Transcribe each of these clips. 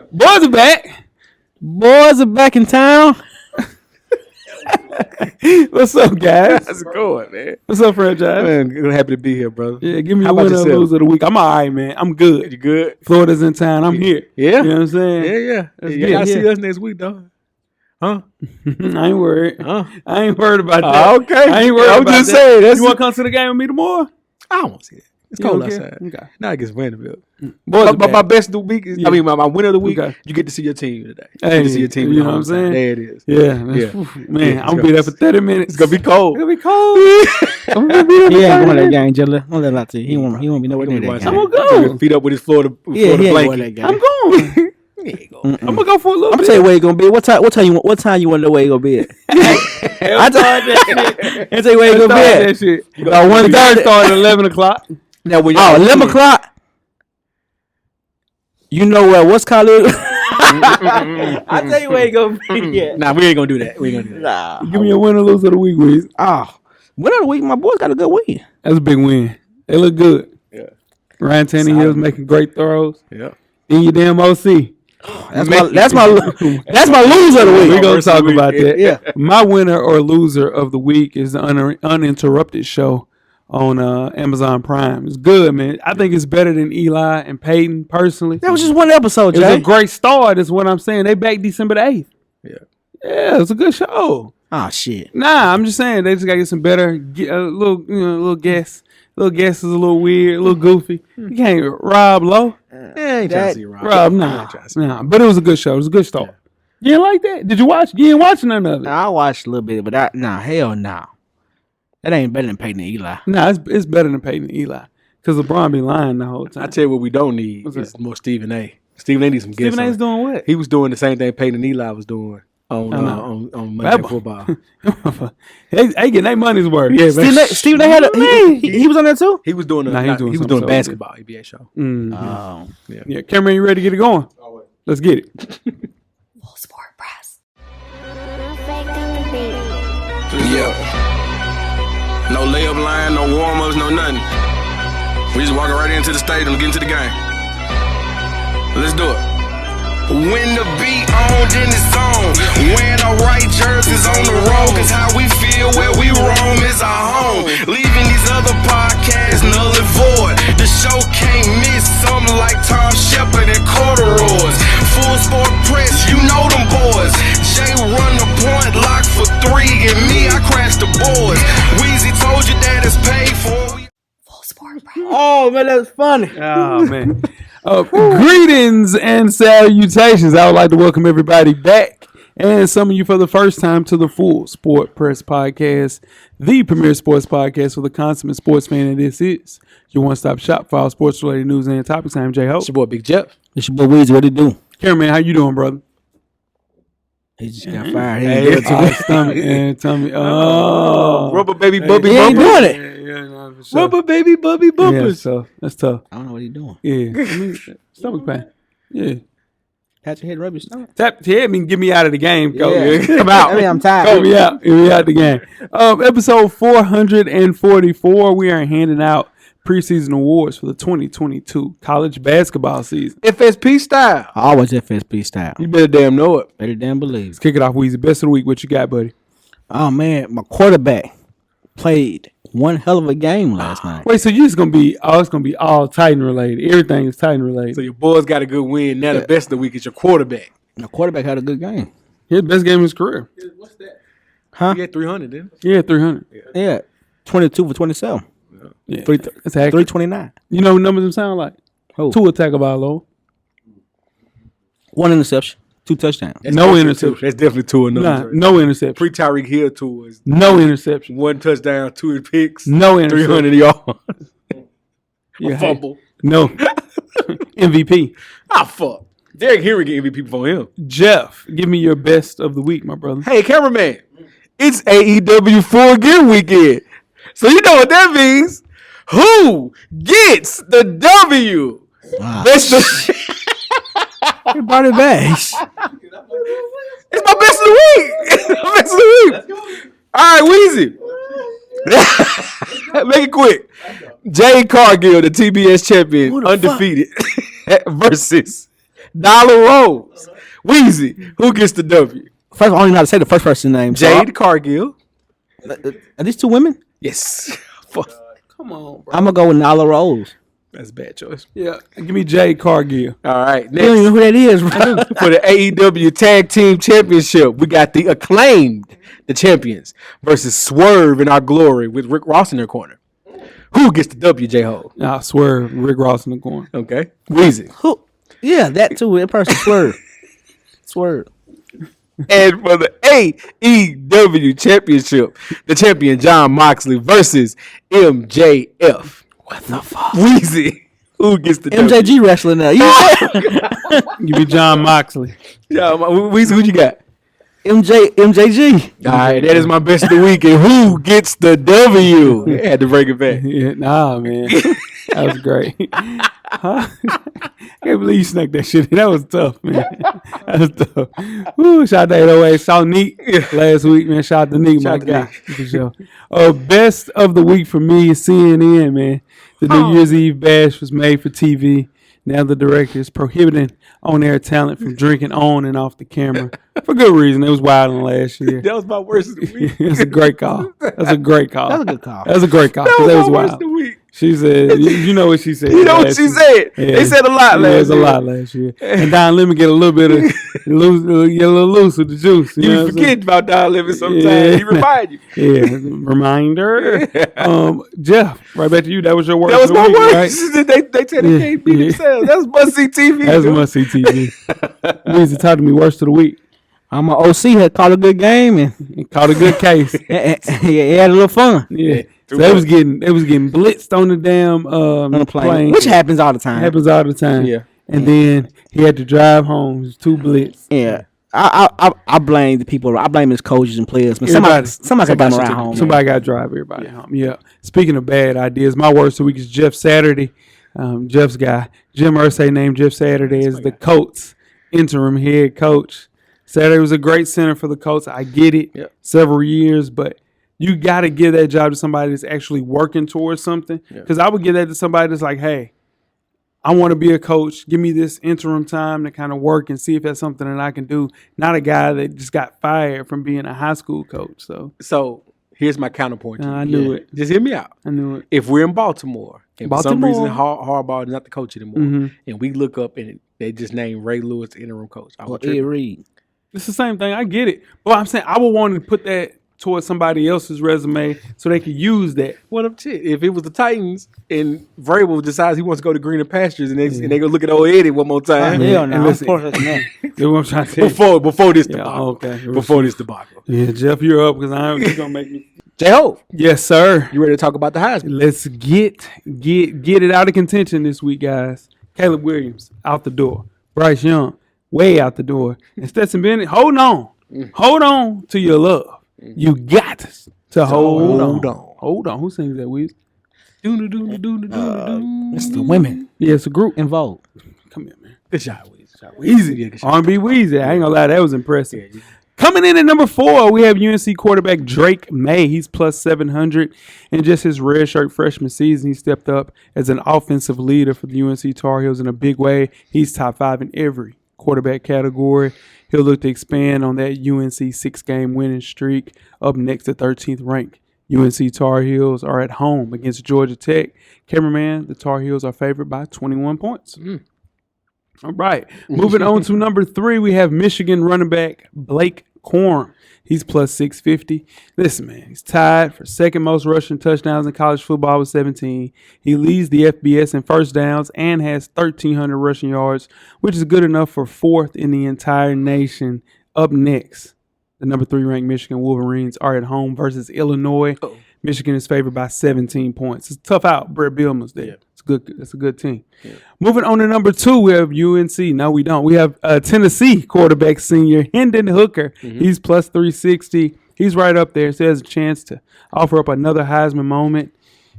Boys are back. Boys are back in town. What's up, guys? How's it going, man? What's up, franchise? Man, happy to be here, brother. Yeah, give me a winner or loser of the week. I'm all right, man. I'm good. You good? Florida's in town. I'm here. Yeah? You know what I'm saying? Yeah. Y'all see us next week, though. Huh? I ain't worried. Huh? I ain't worried about that. Okay. I ain't worried I'm about just that. saying. You want to come to the game with me tomorrow? I don't want to see that. It's You cold don't care? outside. Okay. Now it gets Vanderbilt. Boys But my best of the week is, Yeah. I mean, my winner of the week, Okay. you get to see your team today. You Hey, get to see your team. you know what I'm saying? There it is. Yeah. Man, Yeah, I'm going to be there for 30 minutes. It's going to be cold. It's going to be cold. I'm going to be there for He 30 ain't going to that minutes. game, Jella. Don't let lie to you. He won't be nowhere near that I'm game. gonna go. Feet up with his Florida Yeah, he ain't going to blanket. that game. I'm going. I'm going to go for a little I'm bit. gonna tell you where he gonna be. What time you want to know where he gonna be at? I started that shit. I tell you where he gonna be Started at. that shit. About 1:30. Started at 11 o'clock. Now, when 11 o'clock. You know where what's college? I tell you where he gonna be at. Nah, we ain't going to do that. We ain't going to do that. Nah. Give me a win or lose of the week, Weezy. Winner of the week, my boys got a good win. That's a big win. They look good. Yeah. Ryan Tannehill's making great throws. Yeah. In your damn OC. That's my loser of the week. We're going to talk about that. Yeah. My winner or loser of the week is the Uninterrupted show on Amazon Prime. It's good, man. I think it's better than Eli and Peyton, personally. That was just one episode, It was Jay. a great start, is what I'm saying. They back December the 8th. Yeah. Yeah, it's a good show. Oh shit. Nah, I'm just saying they just gotta get some better, little guess. Little guess is a little weird, a little goofy. You can't rob low. ain't trying to see Rob. Rob, nah. But it was a good show. It was a good start. You didn't like that? Did you watch? You didn't watch none of it. I watched a little bit, but hell no. That ain't better than Peyton and Eli. Nah, it's better than Peyton and Eli. Because LeBron be lying the whole time. I tell you what we don't need is more Stephen A. Stephen A needs some guests. Stephen A's doing what? He was doing the same thing Peyton and Eli was doing on Monday Night Football. They getting their money's worth. Yeah, man. Stephen A had he was on there too? He was doing Nah, he was doing he was something doing so basketball NBA show. Yeah, Cameron, you ready to get it going? Let's get it. Full Sport Press. Yeah. No layup line, no warm-ups, no nothing. We just walking right into the stadium, get into the game. Let's do it. When the beat on, then it's on. Wearing our right jerseys on the road, cause how we feel where we roam is our home. Leaving these other podcasts null and void. The show can't miss something like Tom Shepard and corduroys. Full Sport Press, you know them boys. Jay run the point, lock for 3, and me, I crash the boards. Weezy told you that it's paid for. Full Sport Press. Oh man, that's funny. Oh, man. Greetings and salutations. I would like to welcome everybody back and some of you for the first time to the Full Sport Press Podcast, the premier sports podcast for the consummate sports fan. And this is your one-stop shop for all sports-related news and topics. I'm J-Ho. It's your boy Big Jeff. It's your boy Weezy. What he do? Cameron, how you doing, brother? He just got fired. He ain't doing it to me. Stomach and tummy. Oh. Rubber baby bubby He ain't bumpers. doing it. Yeah, no, for sure. Rubber baby bubby Yeah, bumpers. that's tough. I don't know what he doing. Yeah. I mean, stomach pain. Yeah. Pat your head, rub your stomach. Tap to hit me and get me out of the game. Go. Yeah. Come out. I mean, I'm tired. Get me out. Get me out the game. Episode 444. We are handing out preseason awards for the 2022 college basketball season. FSP style. Always FSP style. You better damn know it. Better damn believe. Let's kick it off, Weezy. Best of the week. What you got, buddy? Oh man, my quarterback played one hell of a game last night. Wait, so you just gonna be it's gonna be all Titan related. Everything is Titan related. So your boys got a good win. Now the best of the week is your quarterback. My quarterback had a good game. His best game of his career. What's that? Huh? He had 300, didn't Yeah, 300. Yeah, 22 for 27. Yeah, that's accurate. 329. You know what numbers them sound like? Who? 2 attack of our low. 1 interception, 2 touchdowns. That's No definitely interception. two. That's definitely 2 enough. Nah, no interception. Pre Tyreek Hill 2 was No interception. 1 touchdown, 2 picks, No interception. 300 yards. Yeah, Fumble. No. MVP. Ah, fuck. Derrick Henry get MVP before him. Jeff, give me your best of the week, my brother. Hey, cameraman, it's AEW Full Gear Weekend. So you know what that means. Who gets the W? Best of, He brought it back. it's my best of the week. Best of the week. All right, Weezy. Make it quick. Jay Cargill, the TBS champion, undefeated, versus Dollar Rose. Weezy, who gets the W? First, I don't even know how to say the first person's name. Jade Cargill. Are these two women? Yes. Come on, bro. I'm gonna go with Nala Rose. That's a bad choice. Yeah, give me Jade Cargill. All right, You don't even know next who that is, bro. for the AEW Tag Team Championship, we got the Acclaimed, the champions, versus Swerve in Our Glory with Rick Ross in their corner. Who gets the W, J-Ho? I swear, Rick Ross in the corner. Okay. Weezy. Who? Yeah, that too. That person Swerve. Swerve. And for the AEW Championship, the champion John Moxley versus MJF. What the fuck? Weezy. Who gets the W? MJG wrestling now. Give me John Moxley. Yeah, Weezy, who you got? MJG. All right, that is my best of the week. And who gets the W? I had to break it back. Yeah, nah, man. That was great. Huh? I can't believe you snuck that shit in. That was tough, man. That was tough. Woo, shout out to 808. Saw Neat last week, man. Shout out to Neat, my Shout out to guy. Neat. For sure. Best of the week for me is CNN, man. The New Year's Eve bash was made for TV. Now the director is prohibiting on-air talent from drinking on and off the camera for good reason. It was wild last year. That was my worst of the week. It's a great call. That's a great call. That's a good call. That was a great call. That 'Cause was that my was worst of wild. the week. She said, you know what she said. You know what last she year. said. Yeah. They said a lot Yeah, last it was a year. lot last year. And Don Lemon get a little bit of loose, get a little loose with the juice. You know You what I'm forget about Don Lemon sometimes. Yeah. He remind you. saying? Yeah, reminder. Jeff, right back to you. That was your worst. That was of the my week, worst. right? They said they can't beat Yeah. themselves. That's must-see TV. That's dude. must see TV. Weezy, talk to me. Worst of the week. I'm an OC had called a good game and He caught a good case. he had a little fun Yeah. So they was getting blitzed on the damn on the plane, plane. which happens all the time. happens all the time. Yeah. And then he had to drive home. It was 2 blitz. Yeah. I blame the people. I blame his coaches and players. Man, somebody can bring him around home. Somebody got to drive everybody home. Yeah. Speaking of bad ideas, my worst of the week is Jeff Saturday. Jeff's guy. Jim Irsay named Jeff Saturday as the Colts interim head coach. Saturday was a great center for the Colts. I get it. Yep. Several years, but you got to give that job to somebody that's actually working towards something. Because I would give that to somebody that's like, hey, I want to be a coach. Give me this interim time to kind of work and see if that's something that I can do. Not a guy that just got fired from being a high school coach. So here's my counterpoint. to you. I knew it. Just hear me out. I knew it. If we're in Baltimore and for some Baltimore. reason Harbaugh is not the coach anymore, and we look up and they just named Ray Lewis the interim coach, I Or would Ed trip. Reed. It's the same thing. I get it. But I'm saying I would want to put that towards somebody else's resume so they could use that. What up, shit? If it was the Titans and Vrabel decides he wants to go to greener pastures and they go look at old Eddie one more time Hell and no. listen. Of course not. That's what I'm trying to say. before this Yeah, debacle. okay. Before this debacle. Yeah, Jeff, you're up because I'm just gonna make me. J-Ho, Yes, sir. you ready to talk about the Heisman? Let's get it out of contention this week, guys. Caleb Williams out the door. Bryce Young way out the door. And Stetson Bennett, hold on to your love. You got to hold on. Hold on. Who sings that, Weezy? It's the women Yeah, it's a group. involved. Come here, man. Good shot, Weezy. Weezy. Yeah, good shot. R&B Weezy. I ain't gonna lie, that was impressive. Coming in at number 4, we have UNC quarterback Drake May. He's plus 700. In just his redshirt freshman season, he stepped up as an offensive leader for the UNC Tar Heels in a big way. He's top 5 in every quarterback category. He'll look to expand on that UNC 6-game winning streak. Up next at 13th ranked, UNC Tar Heels are at home against Georgia Tech. Cameraman, the Tar Heels are favored by 21 points. All right. Moving on to number 3, we have Michigan running back Blake Corum. He's plus 650. Listen, man, he's tied for second most rushing touchdowns in college football with 17. He leads the FBS in first downs and has 1,300 rushing yards, which is good enough for 4th in the entire nation. Up next, the number 3 ranked Michigan Wolverines are at home versus Illinois. Michigan is favored by 17 points. It's a tough out. Brett Bielema's there. It's good. It's a good team. Moving on to number 2, we have UNC. No, we don't. We have Tennessee quarterback senior Hendon Hooker. He's plus 360. He's right up there. So he has a chance to offer up another Heisman moment.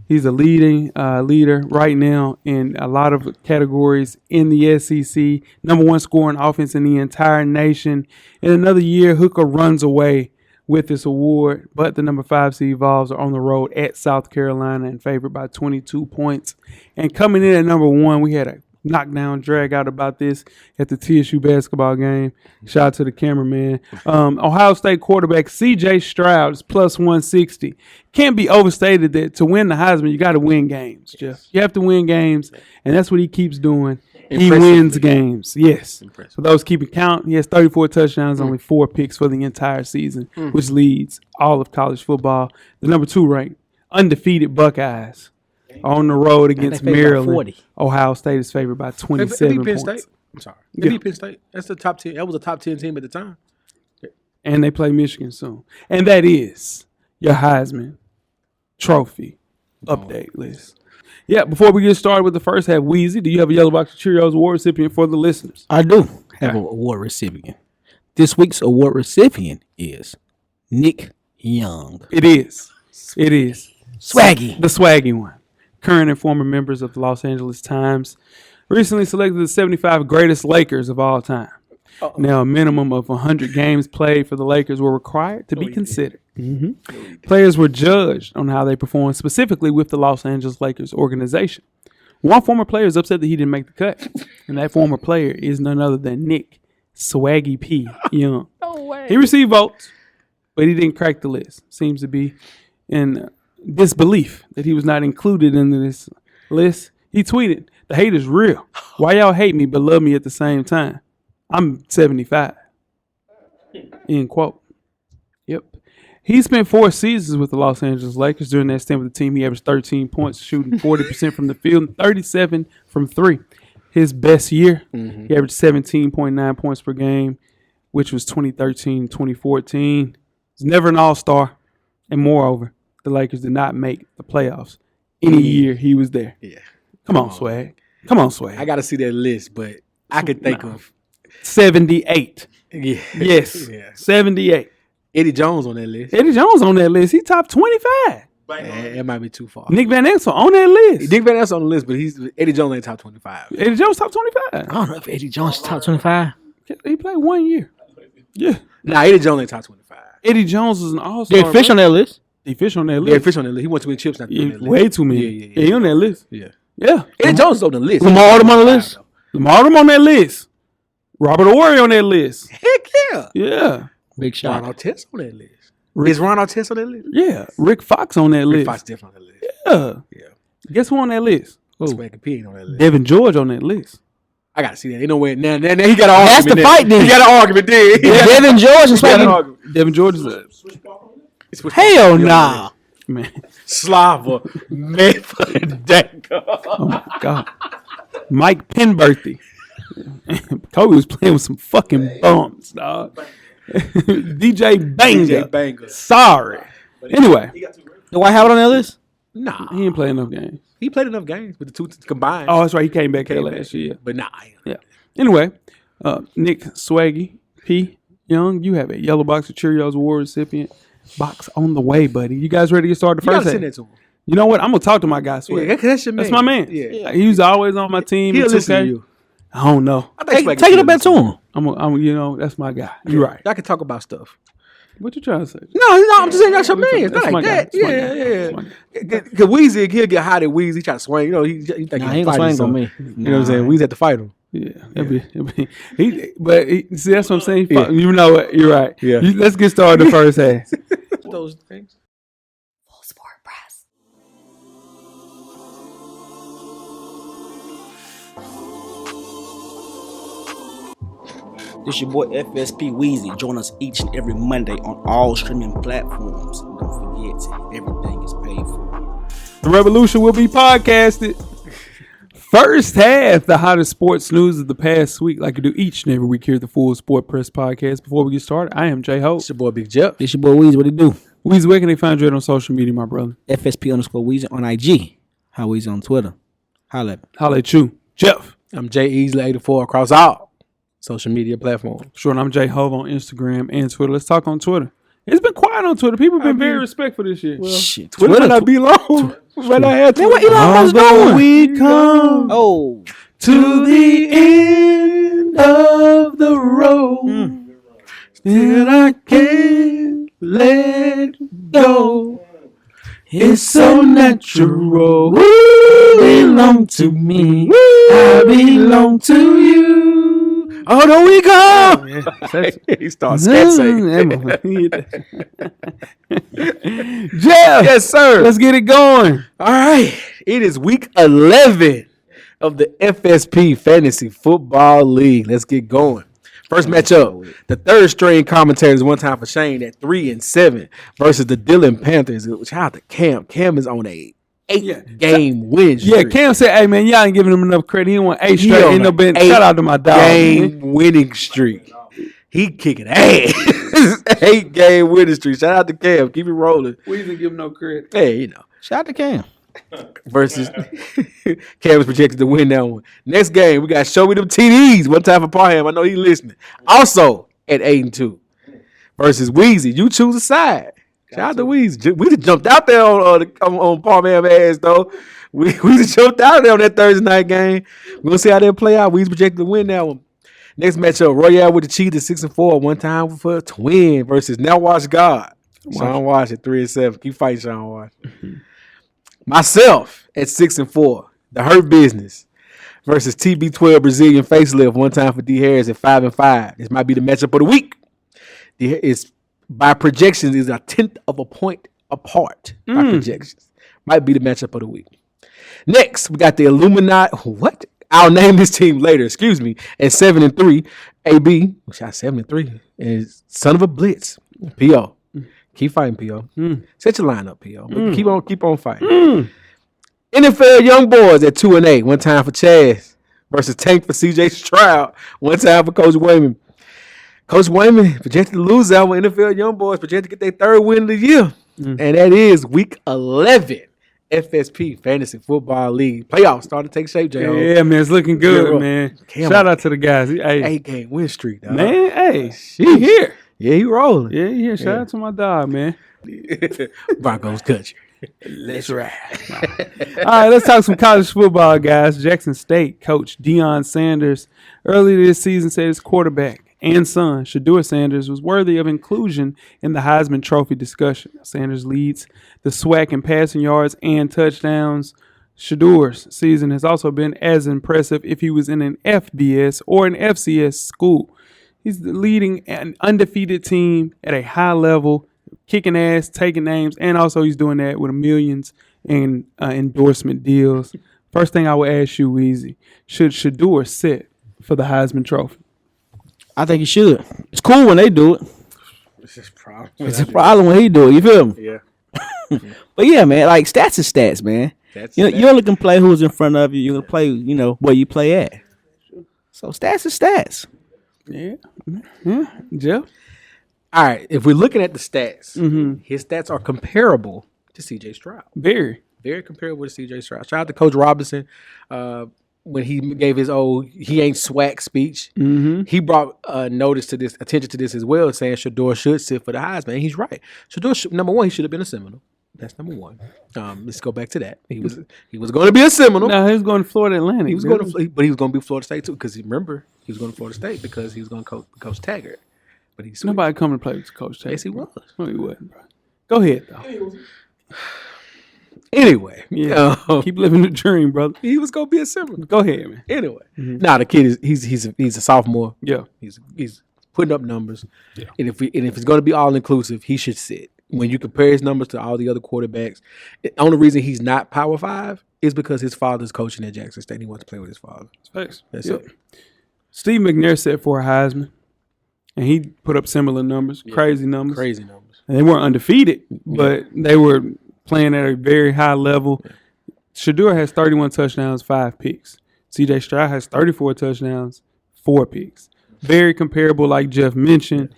He's a leading leader right now in a lot of categories in the SEC. Number 1 scoring offense in the entire nation. In another year, Hooker runs away with this award, but the number 5 seed Vols are on the road at South Carolina and favored by 22 points. And coming in at number 1, we had a knockdown drag out about this at the TSU basketball game. Shout out to the cameraman. Ohio State quarterback C.J. Stroud is plus 160. Can't be overstated that to win the Heisman, you got to win games, Jeff. You have to win games, and that's what he keeps doing. He wins games. Yes. For those keeping count, he has 34 touchdowns, only 4 picks for the entire season, which leads all of college football. The number 2 ranked, undefeated Buckeyes on the road against Maryland. Ohio State is favored by 27 points. State. I'm sorry. They beat Penn State. That's the top 10. That was a top 10 team at the time. And they play Michigan soon. And that is your Heisman Trophy update list. Yeah, before we get started with the first half, Weezy, do you have a Yellow Box of Cheerios award recipient for the listeners? I do have an award recipient. This week's award recipient is Nick Young. It is. Swaggy. The Swaggy one. Current and former members of the Los Angeles Times. Recently selected the 75 greatest Lakers of all time. Now, a minimum of 100 games played for the Lakers were required to be considered. Players were judged on how they performed specifically with the Los Angeles Lakers organization. One former player is upset that he didn't make the cut, and that former player is none other than Nick Swaggy P. Young. No way. He received votes, but he didn't crack the list. Seems to be in disbelief that he was not included in this list. He tweeted, "The hate is real. Why y'all hate me but love me at the same time? I'm 75. End quote. Yep. He spent 4 seasons with the Los Angeles Lakers. During that stint with the team, he averaged 13 points, shooting 40% from the field and 37 from 3. His best year, he averaged 17.9 points per game, which was 2013-2014. He's never an all-star. And moreover, the Lakers did not make the playoffs any year he was there. Yeah. Come on, Swag. Come on, Swag. I got to see that list, but I could think of 78. Yeah. Yes. Yeah. 78. Eddie Jones on that list. Eddie Jones on that list. He top 25. It might be too far. Nick Van Exel on that list. Nick Van Exel on the list, but Eddie Jones ain't top 25. Eddie Jones top 25. I don't know if Eddie Jones is top 25. He played 1 year. Yeah. Nah, Eddie Jones ain't top 25. Eddie Jones is an all-star. They fish on that list. He fish on that Yeah, list. fish on that list. He won too many chips. Not on that list. Way too many. Yeah, he on that list. Yeah. Yeah. Eddie Jones is on the list. Lamar Odom on the list. Lamar Odom on that list. Robert Ory on that list. Heck yeah. Yeah. Big shot. Ron Artest on that list. Is Ron Artest on that list? Yeah. Rick Fox on that Rick list. Fox different on that list. Yeah. Yeah. Guess who on that list? Swaggy P ain't on that list. Devin George on that list. I gotta see that. Ain't no way. Now he got an argument. That's the there. fight then. He got an argument there. Devin George and He got an Swaggy. argument. Devin George is a Hell nah. man. Slava. Medvedev. Oh my God. Mike Penberthy. Kobe was playing with some fucking bums, dog. DJ Banger. DJ Banger. Sorry. Anyway, Do I have it on that list? Nah. he didn't play enough games. He played enough games with the two combined. Oh, that's right. He came back here last year. But nah. Yeah. Anyway, Nick Swaggy P. Young, you have a Yellow Box of Cheerios award recipient. Box on the way, buddy. You guys ready to get started? The You first gotta half? send that to him. You know what? I'm gonna talk to my guy Swag. Yeah, that's your man. That's my man. Yeah. He was always on my team. He'll in listen to 2K. you. I don't know. I think Swaggy Take it should up back to listen him. I'm you know, that's my guy. You're right. Y'all can talk about stuff. What you trying to say? No, I'm just saying that's your man. It's not That's my like guy. that. That's my Yeah, guy. yeah. That's my guy. Because Weezy, he'll get hot at Weezy. He try to swing. You know, he think Nah, he he ain't can gonna fight swing him. on me. You know what I'm saying? Weezy had to fight him. Yeah, see, that's what I'm saying. Yeah. You know what? You're right. Yeah. Let's get started the first half. Those things. Full Sport Press. This your boy FSP Weezy. Join us each and every Monday on all streaming platforms. And don't forget, everything is paid for. The revolution will be podcasted. First half, the hottest sports news of the past week, like we do each and every week here at the Full Sport Press Podcast. Before we get started, I am Jay Ho. It's your boy Big Jeff. This your boy Weezy. What he do? Weezy, where can they find you on social media, my brother? FSP_Weezy on IG. How Weezy on Twitter. Holla at me. Holla at you. Jeff. I'm Jay Easley 84 across all social media platforms. Sure, and I'm Jay Hove on Instagram and Twitter. Let's talk on Twitter. It's been quiet on Twitter. People have been very respectful this year. Shit. Twitter might not be long. Might not have Man, what Twitter. Elon Musk doing? We come Oh. to the end of the road. Still I can't let go. It's so natural. Belong to me. I belong to you. Oh, there we go. Yeah, He starts scatsing. Jeff, Yes, sir. let's get it going. All right. It is week 11 of the FSP Fantasy Football League. Let's get going. First matchup, the third string commentators one time for Shane at 3-7 versus the Dillon Panthers. Shout out to Cam. Cam is on a 8-game win streak. Yeah, Cam said, "Hey man, y'all ain't giving him enough credit. He won 8 straight. Ain't no been. Shout out to my dog. Game winning streak. He kicking ass. 8-game winning streak. Shout out to Cam. Keep it rolling. We didn't give him no credit. Hey, you know. Shout out to Cam. Versus Cam is projected to win that one. Next game, we got Show Me Them TDs. One time for Parham. I know he's listening. Also at 8-2 versus Weezy. You choose a side. Shout out to Weezy. We just jumped out there on Parham ass though. We just jumped out there on that Thursday night game. We're gonna see how they play out. Weezy projected to win that one. Next matchup, Royale with the Chiefs at 6-4. One time for a twin versus Now Watch God. Sean Watch at 3-7. Keep fighting, Sean Watch. Myself at 6-4, the Hurt Business versus TB12 Brazilian Facelift. One time for D Harris at 5-5. This might be the matchup of the week. It's by projections is a 1/10 of a point apart. By projections, might be the matchup of the week. Next, we got the Illuminati. What? I'll name this team later. Excuse me. At 7-3, AB. Shot 7-3 is Son of a Blitz. PO. Keep fighting, P.O. Set your line up, P.O. Keep on fighting. NFL Young Boys at 2-8. One time for Chaz versus Tank for C.J. Stroud. One time for Coach Wayman. Coach Wayman projected to lose that one. NFL Young Boys projected to get their third win of the year. And that is week 11. FSP Fantasy Football League. Playoffs starting to take shape, J.O. Yeah, man. It's looking good, man. Shout out to the guys. Hey, 8-game win streak, dog. man, hey, he here. Yeah, he rolling. Yeah, he here. Shout out to my dog, man. Broncos country. Let's ride. All right, let's talk some college football, guys. Jackson State coach Deion Sanders earlier this season said his quarterback and son, Shedeur Sanders, was worthy of inclusion in the Heisman Trophy discussion. Sanders leads the SWAC in passing yards and touchdowns. Shedeur's season has also been as impressive if he was in an FBS or an FCS school. He's leading an undefeated team at a high level, kicking ass, taking names, and also he's doing that with millions in endorsement deals. First thing I would ask you, Weezy, should Shedeur sit for the Heisman Trophy? I think he should. It's cool when they do it. It's a problem when he do it. You feel me? Yeah. But yeah, man, like stats is stats, man. You only can play who's in front of you. You're going to play, where you play at. So stats is stats. Yeah. Jeff? All right. If we're looking at the stats, his stats are comparable to C.J. Stroud. Very comparable to C.J. Stroud. Shout out to Coach Robinson. When he gave his he ain't swag speech, he brought attention to this as well, saying Shedeur should sit for the Heisman. And he's right. Shedeur, number one, he should have been a Seminole. That's number one. Let's go back to that. He was going to be a Seminole. No, he was going to Florida Atlantic. He was going to, but he was going to be Florida State too, because remember he was going to Florida State because he was going to coach Taggart. But he's nobody coming to play with Coach Taggart. Yes, he was. No, he wasn't, bro. Go ahead though. Anyway, keep living the dream, brother. He was going to be a Seminole. Go ahead, man. Anyway, the kid he's a sophomore. Yeah, he's putting up numbers, and if it's going to be all inclusive, he should sit. When you compare his numbers to all the other quarterbacks, the only reason he's not Power 5 is because his father's coaching at Jackson State. He wants to play with his father. Thanks. That's it. Steve McNair set for a Heisman, and he put up similar numbers, crazy numbers. And they weren't undefeated, but they were playing at a very high level. Yeah. Shedeur has 31 touchdowns, 5 picks. C.J. Stroud has 34 touchdowns, 4 picks. Very comparable, like Jeff mentioned.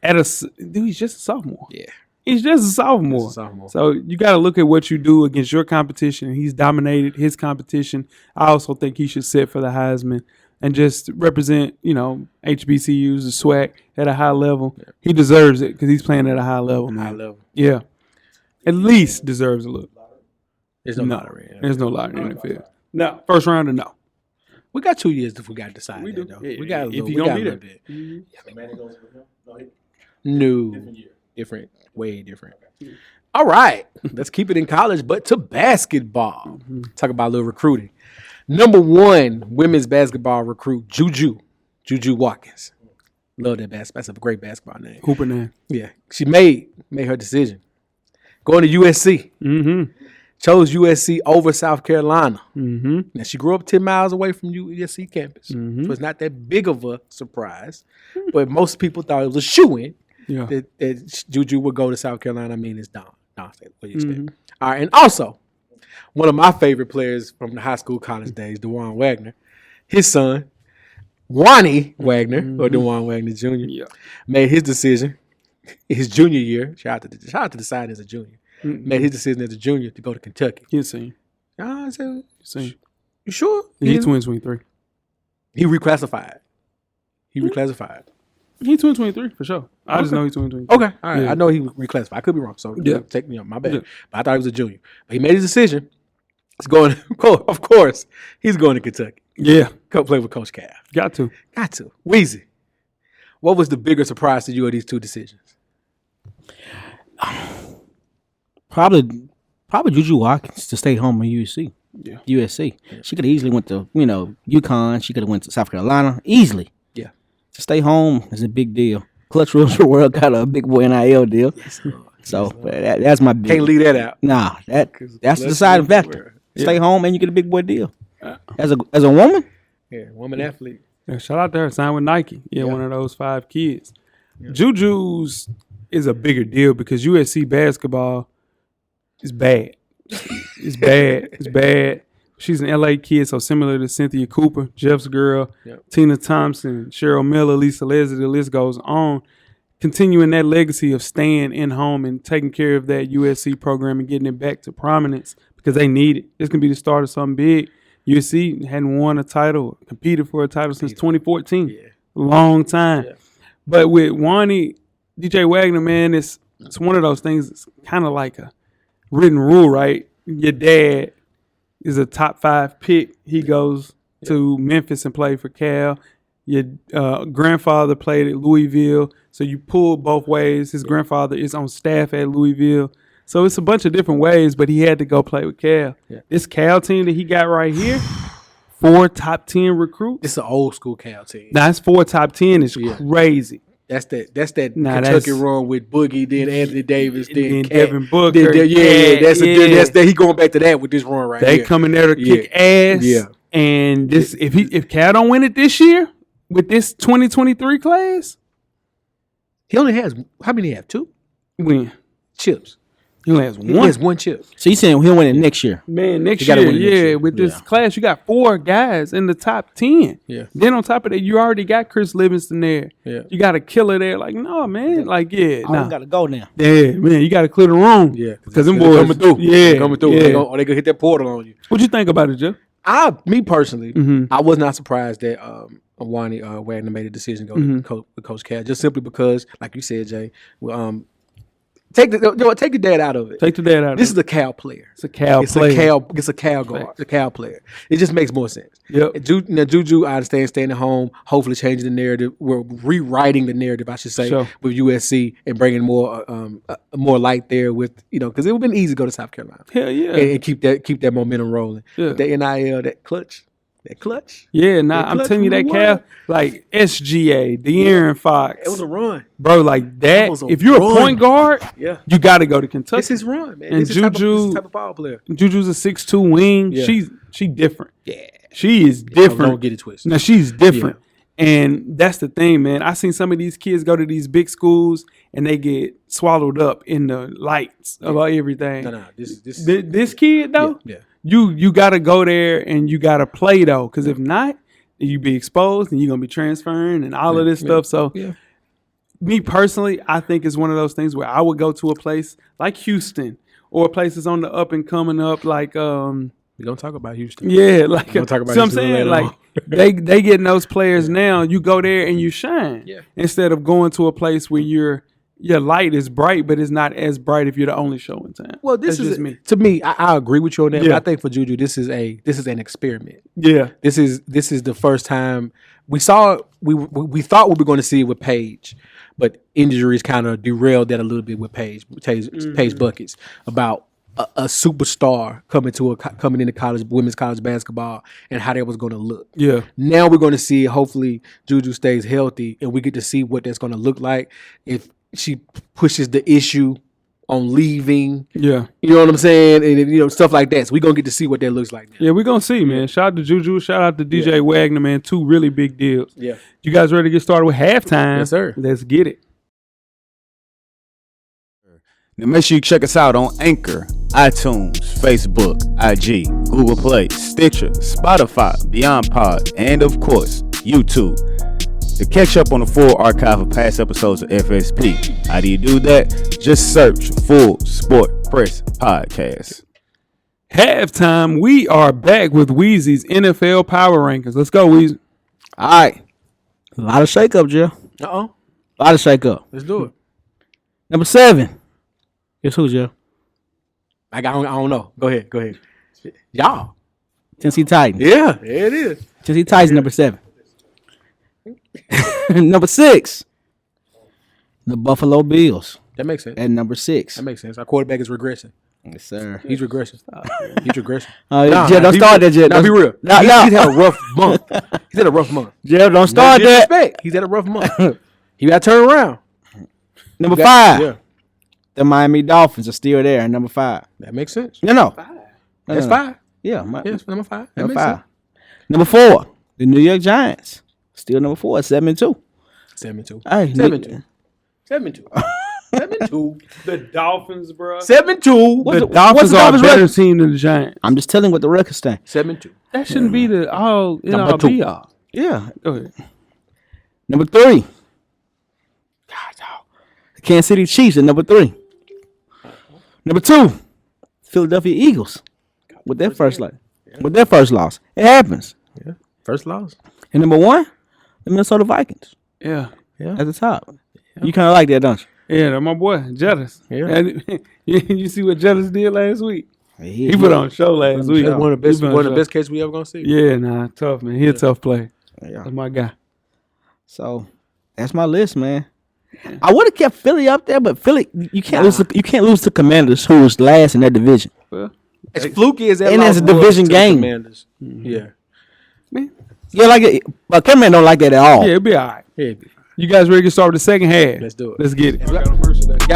He's just a sophomore. Yeah. He's just a sophomore. So you got to look at what you do against your competition. He's dominated his competition. I also think he should sit for the Heisman and just represent, HBCUs, the SWAC at a high level. Yeah. He deserves it because he's playing at a high level. High level. Yeah. At least deserves a look. There's no lottery. There's no lottery in the field. No. First rounder, no. We got 2 years if we got to decide. We do. Though. Yeah, we got a if little, you're going to be there. Mm-hmm. No. Different. Way different. All right, let's keep it in college, but to basketball. Talk about a little recruiting. Number 1 women's basketball recruit, Juju Watkins. Love that basketball. That's a great basketball name. Hooper name. Yeah, she made her decision. Going to USC. Mm-hmm. Chose USC over South Carolina. Mm-hmm. Now, she grew up 10 miles away from USC campus. Mm-hmm. So it's not that big of a surprise. But most people thought it was a shoo-in Yeah. that Juju would go to South Carolina. I mean, it's Don. What do you expect? All right, and also, one of my favorite players from the high school, college days, DeJuan Wagner, his son, Wani Wagner, or DeJuan Wagner Jr., made his decision his junior year. Shout out to the side as a junior. Made his decision as a junior to go to Kentucky. He's seen. I said, Seen. you sure? He's 2023. He reclassified. He 2023 for sure. I just know he's 2023. Okay, all right. Yeah. I know he reclassified. I could be wrong, so take me on my bad. Yeah. But I thought he was a junior. But he made his decision. He's going. Of course, he's going to Kentucky. Yeah. Go play with Coach Cal. Got to. Weezy, what was the bigger surprise to you of these two decisions? Probably Juju Watkins to stay home at USC. Yeah. USC. She could have easily went to, UConn. She could have went to South Carolina easily. Yeah. To stay home is a big deal. Clutch Rules for the World got a big boy NIL deal. So that's my big. Can't leave that out. Nah, that's the deciding factor. Stay home and you get a big boy deal. As a woman. Yeah, woman athlete. Yeah, shout out to her. Signed with Nike. Yeah, one of those 5 kids. Yeah. Juju's is a bigger deal because USC basketball is bad. It's bad. It's bad. She's an LA kid, so similar to Cynthia Cooper, Jeff's girl, Tina Thompson, Cheryl Miller, Lisa Leslie, the list goes on. Continuing that legacy of staying in home and taking care of that USC program and getting it back to prominence because they need it. This can be the start of something big. USC hadn't won a title, competed for a title since 2014. Yeah. Long time. Yeah. But with Wani, DJ Wagner, man, it's one of those things. It's kind of like a written rule, right? Your dad is a top 5 pick. He goes to Memphis and played for Cal. Your grandfather played at Louisville, so you pull both ways. His grandfather is on staff at Louisville. So it's a bunch of different ways, but he had to go play with Cal. Yeah. This Cal team that he got right here, 4 top 10 recruits. It's an old school Cal team. That's 4 top 10. It's crazy. That's that Kentucky run with Boogie, then Anthony Davis, then Devin Booker. That's he going back to that with this run right here. They coming there to kick ass. Yeah. And this if Cal don't win it this year with this 2023 class, he only has how many? He have 2 chips. He only has 1. He has 1 chip. So you saying he'll win it next year? Man, next year. With this class, you got 4 guys in the top 10. Yeah. Then on top of that, you already got Chris Livingston there. Yeah. You got a killer there. Like, no, man. Like, I gotta go now. Yeah, man. You gotta clear the room. Yeah. Because them boys coming through. Yeah. Coming through. Yeah. They gonna hit that portal on you. What you think about it, Jeff? Me personally, I was not surprised that Wani Wagner made a decision to go with Coach Cal, just simply because, like you said, Jay, take the dad out of it. Take the dad out. This is a Cal player. It's a Cal player. It's a Cal guard. It's a Cal player. It just makes more sense. Yep. Juju, I understand, staying at home, hopefully changing the narrative. We're rewriting the narrative, I should say, with USC and bringing more light there with, because it would have been easy to go to South Carolina. Hell yeah. And keep that momentum rolling. Yeah. The NIL, that clutch. Yeah, I'm telling you that Cal, like SGA, De'Aaron Fox. It was a run. Bro, like that. If you're a point guard, you got to go to Kentucky. It's his run, man. And Juju, this type of ball player. Juju's a 6'2" wing. Yeah. She different. Yeah. She is different. Don't get it twisted. No, she's different. Yeah. And that's the thing, man. I seen some of these kids go to these big schools and they get swallowed up in the lights of everything. No. This kid, though. Yeah. You got to go there and you got to play, though, because if not, you be exposed and you're going to be transferring and all of this stuff. So me personally, I think it's one of those things where I would go to a place like Houston or places on the up and coming up like we're going to talk about Houston. Yeah, like we're talk about so I'm saying like they getting those players now. You go there and you shine instead of going to a place where your light is bright, but it's not as bright if you're the only show in town. Well, this is just me. To me, I agree with you on that. But I think for Juju, this is an experiment. Yeah, this is the first time we saw. We thought we were going to see it with Paige, but injuries kind of derailed that a little bit with Paige Buckets about a superstar coming into college, women's college basketball, and how that was going to look. Yeah. Now we're going to see, hopefully, Juju stays healthy, and we get to see what that's going to look like if she pushes the issue on leaving. Yeah. You know what I'm saying? And, stuff like that. So we're going to get to see what that looks like now. Yeah, we're going to see, man. Shout out to Juju. Shout out to DJ Wagner, man. 2 really big deals. Yeah. You guys ready to get started with halftime? Yes, sir. Let's get it. Now make sure you check us out on Anchor, iTunes, Facebook, IG, Google Play, Stitcher, Spotify, Beyond Pod, and of course, YouTube. To catch up on the full archive of past episodes of FSP, how do you do that? Just search Full Sport Press Podcast. Halftime, we are back with Weezy's NFL Power Rankings. Let's go, Weezy. All right. A lot of shake-up, Jill. Uh-oh. A lot of shake-up. Let's do it. Number 7. Guess who, Jill? I don't know. Go ahead. Y'all. Tennessee Titans. Yeah, it is. Tennessee Titans, number 7. Number 6. The Buffalo Bills. That makes sense. At number 6. That makes sense. Our quarterback is regressing. Yes, sir. He's regressing. He's regressing. Jill, don't start that, Jill. Now, be real. No. He's had a rough month. He's had a rough month. Jill, don't start that. Disrespect. He's had a rough month. He got to turn around. Number 5. Yeah. The Miami Dolphins are still there at number 5. That makes sense. No. That's 5. Yeah. Yes, number 5. That Number makes 5. sense. Number 4. The New York Giants. Still number 4, 7-2. 7-2. Hey, 7-2. 7-2. 7-2. The Dolphins, bro. 7-2. The Dolphins are a Dolphins' better record? team than the Giants. I'm just telling what the record stand. 7-2. That shouldn't be the all in Number all 2. be all. Yeah. Go ahead. Number 3. The Kansas City Chiefs at number 3. Number 2. Philadelphia Eagles with their first loss. It happens. Yeah. First loss. And number 1, the Minnesota Vikings Yeah. at the top. You kind of like that, don't you? Yeah, that's my boy, Jettis. Yeah. And you see what Jettis did last week? He He put on a show last week. That's one of the He put on a show. best cases we ever gonna see. Yeah, tough, man. He a tough player. Yeah. That's my guy. So that's my list, man. I would have kept Philly up there, but Philly, you can't lose to Commanders, who was last in that division. Well, As fluky as that And loss it's a was division to the game. Commanders. Yeah. man. Yeah, like it, but Command don't like that at all. Yeah, it'll be all right. Yeah. You guys ready to start with the second half? Let's do it. Let's get it. Got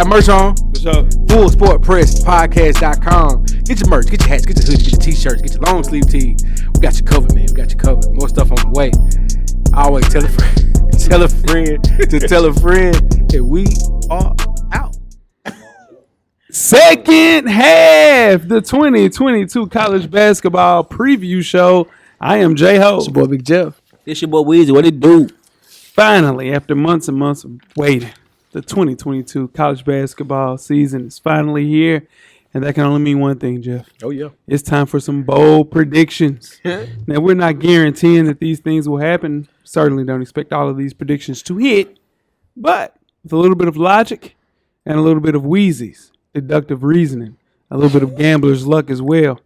merch on. For sure. FullSportPressPodcast.com. Get your merch, get your hats, get your hoodies, get your t-shirts, get your long sleeve tees. We got you covered, man. We got you covered. More stuff on the way. Always tell a friend, tell a friend to tell a friend that we are out. Second half, the 2022 college basketball preview show. I am J-Ho. It's your boy Big Jeff. This your boy Weezy. What it do? Finally, after months and months of waiting, the 2022 college basketball season is finally here. And that can only mean one thing, Jeff. Oh, yeah. It's time for some bold predictions. Now, we're not guaranteeing that these things will happen. Certainly don't expect all of these predictions to hit. But with a little bit of logic and a little bit of Weezy's deductive reasoning, a little bit of gambler's luck as well,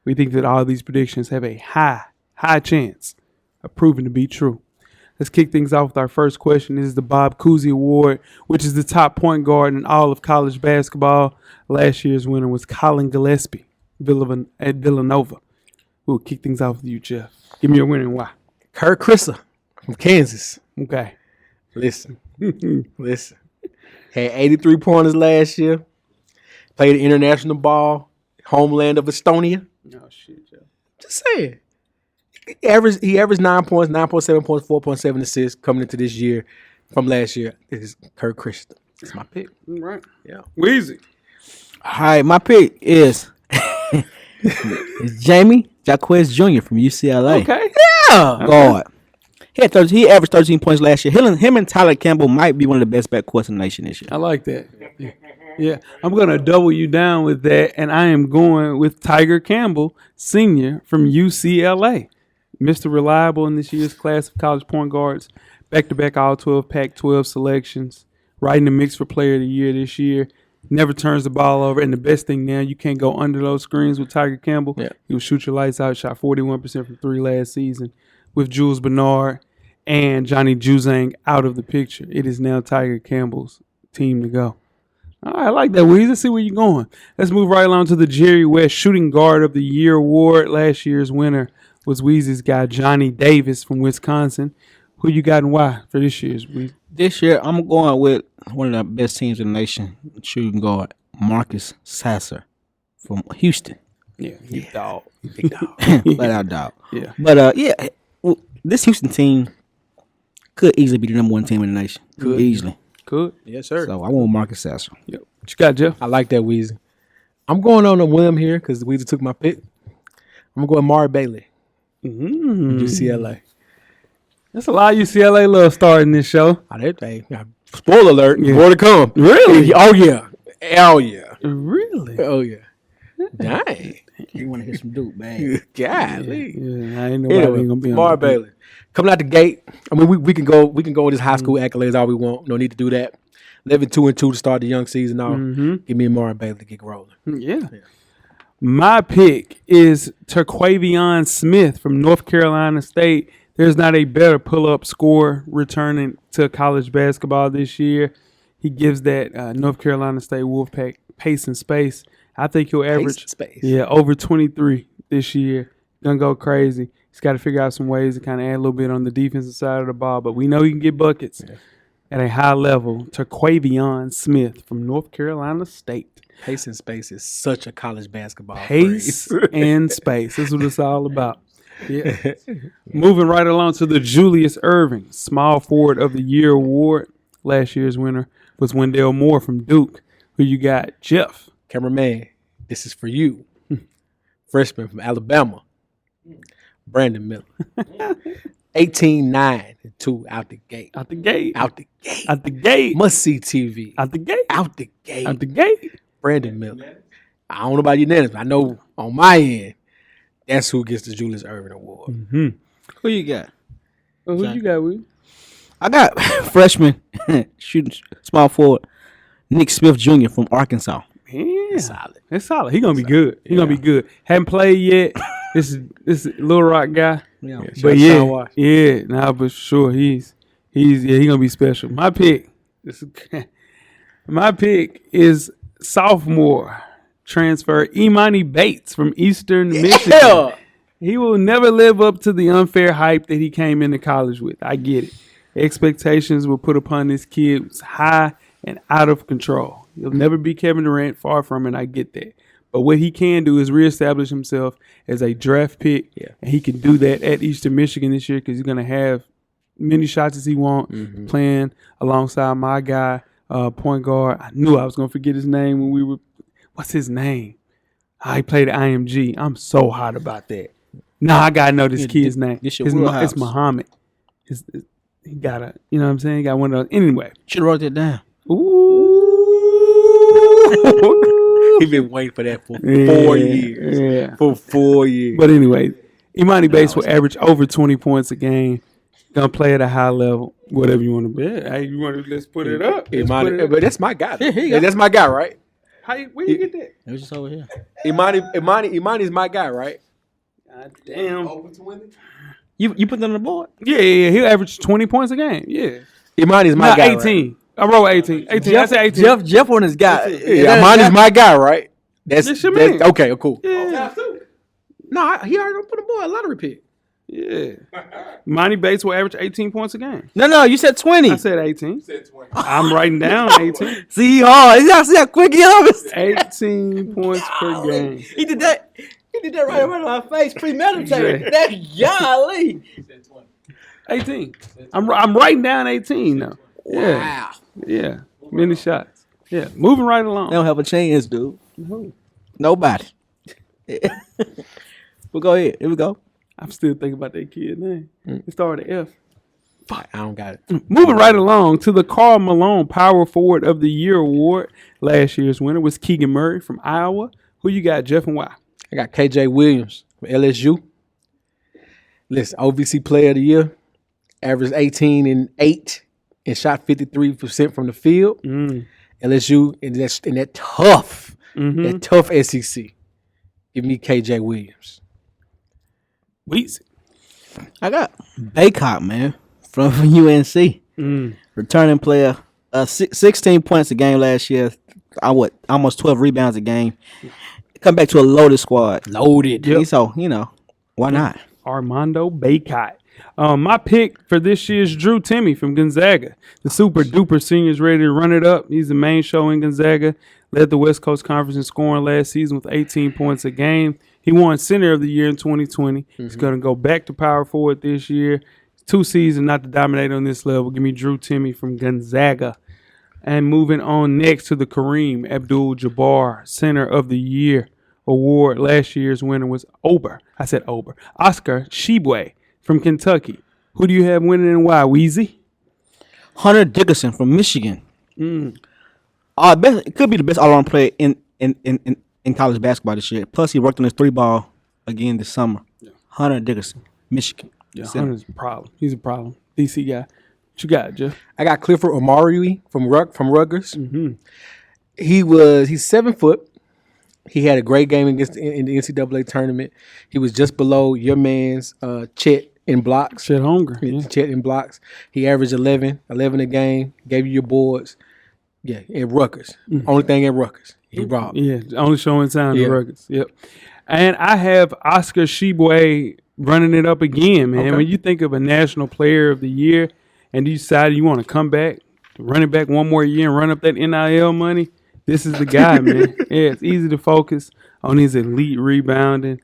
we think that all of these predictions have a high chance of proving to be true. Let's kick things off with our first question. This is the Bob Cousy Award, which is the top point guard in all of college basketball. Last year's winner was Colin Gillespie at Villanova. We'll kick things off with you, Jeff. Give me your winner and why. Kurt Krissa from Kansas. Okay. Listen. Had 83 pointers last year. Played international ball. Homeland of Estonia. Oh, shit, Jeff. Just saying. He averaged 9 points, 9.7 points, 4.7 assists coming into this year from last year. This is Kurt Krista. That's my pick. All right. Yeah. Weezy. All right, my pick is Jamie Jaquez Jr. from UCLA. Okay. Yeah. Guard. He averaged 13 points last year. Him and Tyler Campbell might be one of the best backcourts in the nation this year. I like that. Yeah. I'm going to double you down with that, and I am going with Tiger Campbell, senior from UCLA. Mr. Reliable in this year's class of college point guards. Back-to-back All-12, Pac-12 selections. Right in the mix for Player of the Year this year. Never turns the ball over. And the best thing now, you can't go under those screens with Tiger Campbell. Yeah. He will shoot your lights out. Shot 41% from 3 last season with Jules Bernard. and Johnny Juzang out of the picture. It is now Tiger Campbell's team to go. All right, I like that, Weezy. Let's see where you're going. Let's move right along to the Jerry West Shooting Guard of the Year award. Last year's winner was Weezy's guy, Johnny Davis from Wisconsin. Who you got and why for this year's Weezy? This year, I'm going with one of the best teams in the nation, shooting guard, Marcus Sasser from Houston. Yeah, big dog. Flat out dog. Yeah. But, this Houston team could easily be the number one team in the nation. Could easily. Could. Yes, sir. So I want Marcus Sasser. Yep. What you got, Jeff? I like that, Weezy. I'm going on a whim here because Weezy took my pick. I'm going to go with Mari Bailey. UCLA. That's a lot of UCLA love starting this show. Spoiler alert. Yeah. More to come. Really? Oh, yeah. Oh, yeah. Really? Oh, yeah. Dang. You want to hear some Duke, man? Golly. Yeah, I ain't nobody Anyway, gonna be on Mari that. Bailey. Coming out the gate. I mean, we can go with his high school accolades all we want. No need to do that. 11-2-2 to start the young season off. Give me Mari Bailey to get rolling. Yeah. My pick is Terquavion Smith from North Carolina State. There's not a better pull-up scorer returning to college basketball this year. He gives that North Carolina State Wolfpack pace and space. I think he'll average over 23 this year. Gonna go crazy. He's got to figure out some ways to kind of add a little bit on the defensive side of the ball, but we know he can get buckets at a high level. Terquavion Smith from North Carolina State. Pace and space is such a college basketball Pace phrase. and space. That's what it's all about. Yeah. Moving right along to the Julius Erving Small Forward of the Year award. Last year's winner was Wendell Moore from Duke. Who you got, Jeff? Cameraman, this is for you. Freshman from Alabama, Brandon Miller. 18-9-2 out the gate. Out the gate. Out the gate. Out the gate. Must see TV. Out the gate. Out the gate. Out the gate. Brandon Miller. I don't know about unanimous, but I know on my end, that's who gets the Julius Erving Award. Mm-hmm. Who you got? Well, who you got, Will? I got freshman shooting small forward Nick Smith Jr. from Arkansas. Yeah. Solid. That's solid. He's gonna be good. He's gonna be good. Haven't played yet. This is Little Rock guy. Yeah. But but sure he's gonna be special. My pick is sophomore transfer Imani Bates from Eastern Michigan. He will never live up to the unfair hype that he came into college with. I get it. Expectations were put upon this kid was high and out of control. He'll never be Kevin Durant, far from it. I get that. But what he can do is reestablish himself as a draft pick, and he can do that at Eastern Michigan this year because he's going to have many shots as he wants, playing alongside my guy, point guard. I knew I was going to forget his name when we were – what's his name? He played at IMG. I'm so hot about that. Nah, I got to know this kid's name. It's Muhammad. He got a – you know what I'm saying? He got one of those. Anyway. Should have wrote that down. Ooh. He been waiting for that for 4 years. Yeah. For 4 years. But anyway, Imani Bates will average over 20 points a game. Gonna play at a high level. Whatever you want to bet. Hey, let's put it up. But that's my guy. That's my guy, right? Where you get that? It was just over here. Imani's my guy, right? God damn. Over 20? You put that on the board? Yeah. He'll average 20 points a game. Yeah. Imani's my guy. 18. Right? I wrote 18. 18. I said 18. Jeff on his guy. Yeah, Imani's my guy, right? That's your man. Okay, cool. Yeah. No, he already put a boy a lottery pick. Yeah. Imani Bates will average 18 points a game. No, you said 20. I said 18. I'm writing down 18. See, you see how quick he is? 18 points per game. He did that right in my face, premeditated. That's golly. 18. I'm writing down 18 now. Yeah. Wow. Yeah. Many shots. Yeah. Moving right along. They don't have a chance, dude. Nobody. Well, go ahead. Here we go. I'm still thinking about that kid's name. It started F. Fuck, I don't got it. Moving right along to the Karl Malone Power Forward of the Year award. Last year's winner was Keegan Murray from Iowa. Who you got, Jeff, and why? I got KJ Williams from LSU. Listen, OVC Player of the Year. Averaged 18 and 8 and shot 53% from the field. LSU in that tough SEC. Give me KJ Williams. Weezy. I got Baycott, man. from UNC. Returning player. 16 points a game last year. Almost 12 rebounds a game. Come back to a loaded squad. Loaded. So, why not? Armando Bacot. My pick for this year's Drew Timme from Gonzaga. The super duper senior is ready to run it up. He's the main show in Gonzaga. Led the West Coast Conference in scoring last season with 18 points a game. He won Center of the Year in 2020. He's going to go back to power forward this year. 2 seasons not to dominate on this level. Give me Drew Timme from Gonzaga. And moving on next to the Kareem Abdul-Jabbar Center of the Year award. Last year's winner was Oscar Tshiebwe from Kentucky. Who do you have winning and why, Weezy? Hunter Dickinson from Michigan. It could be the best all-around player in college basketball this year. Plus, he worked on his 3-ball again this summer. Yeah. Hunter Dickinson, Michigan. Yeah, Hunter's a problem. He's a problem. DC guy. What you got, Jeff? I got Clifford Omari from Rutgers. He's 7 foot. He had a great game in the NCAA tournament. He was just below your man's Chet in blocks. Chet Holmgren. Yeah. Chet in blocks. He averaged 11 a game, gave you your boards. Yeah, at Rutgers. Only thing at Rutgers. He robbed. Yeah, only showing time at Rutgers. Yep. And I have Oscar Tshiebwe running it up again, man. Okay. When you think of a national player of the year and you decide you want to come back, run it back one more year and run up that NIL money, this is the guy, man. Yeah, it's easy to focus on his elite rebounding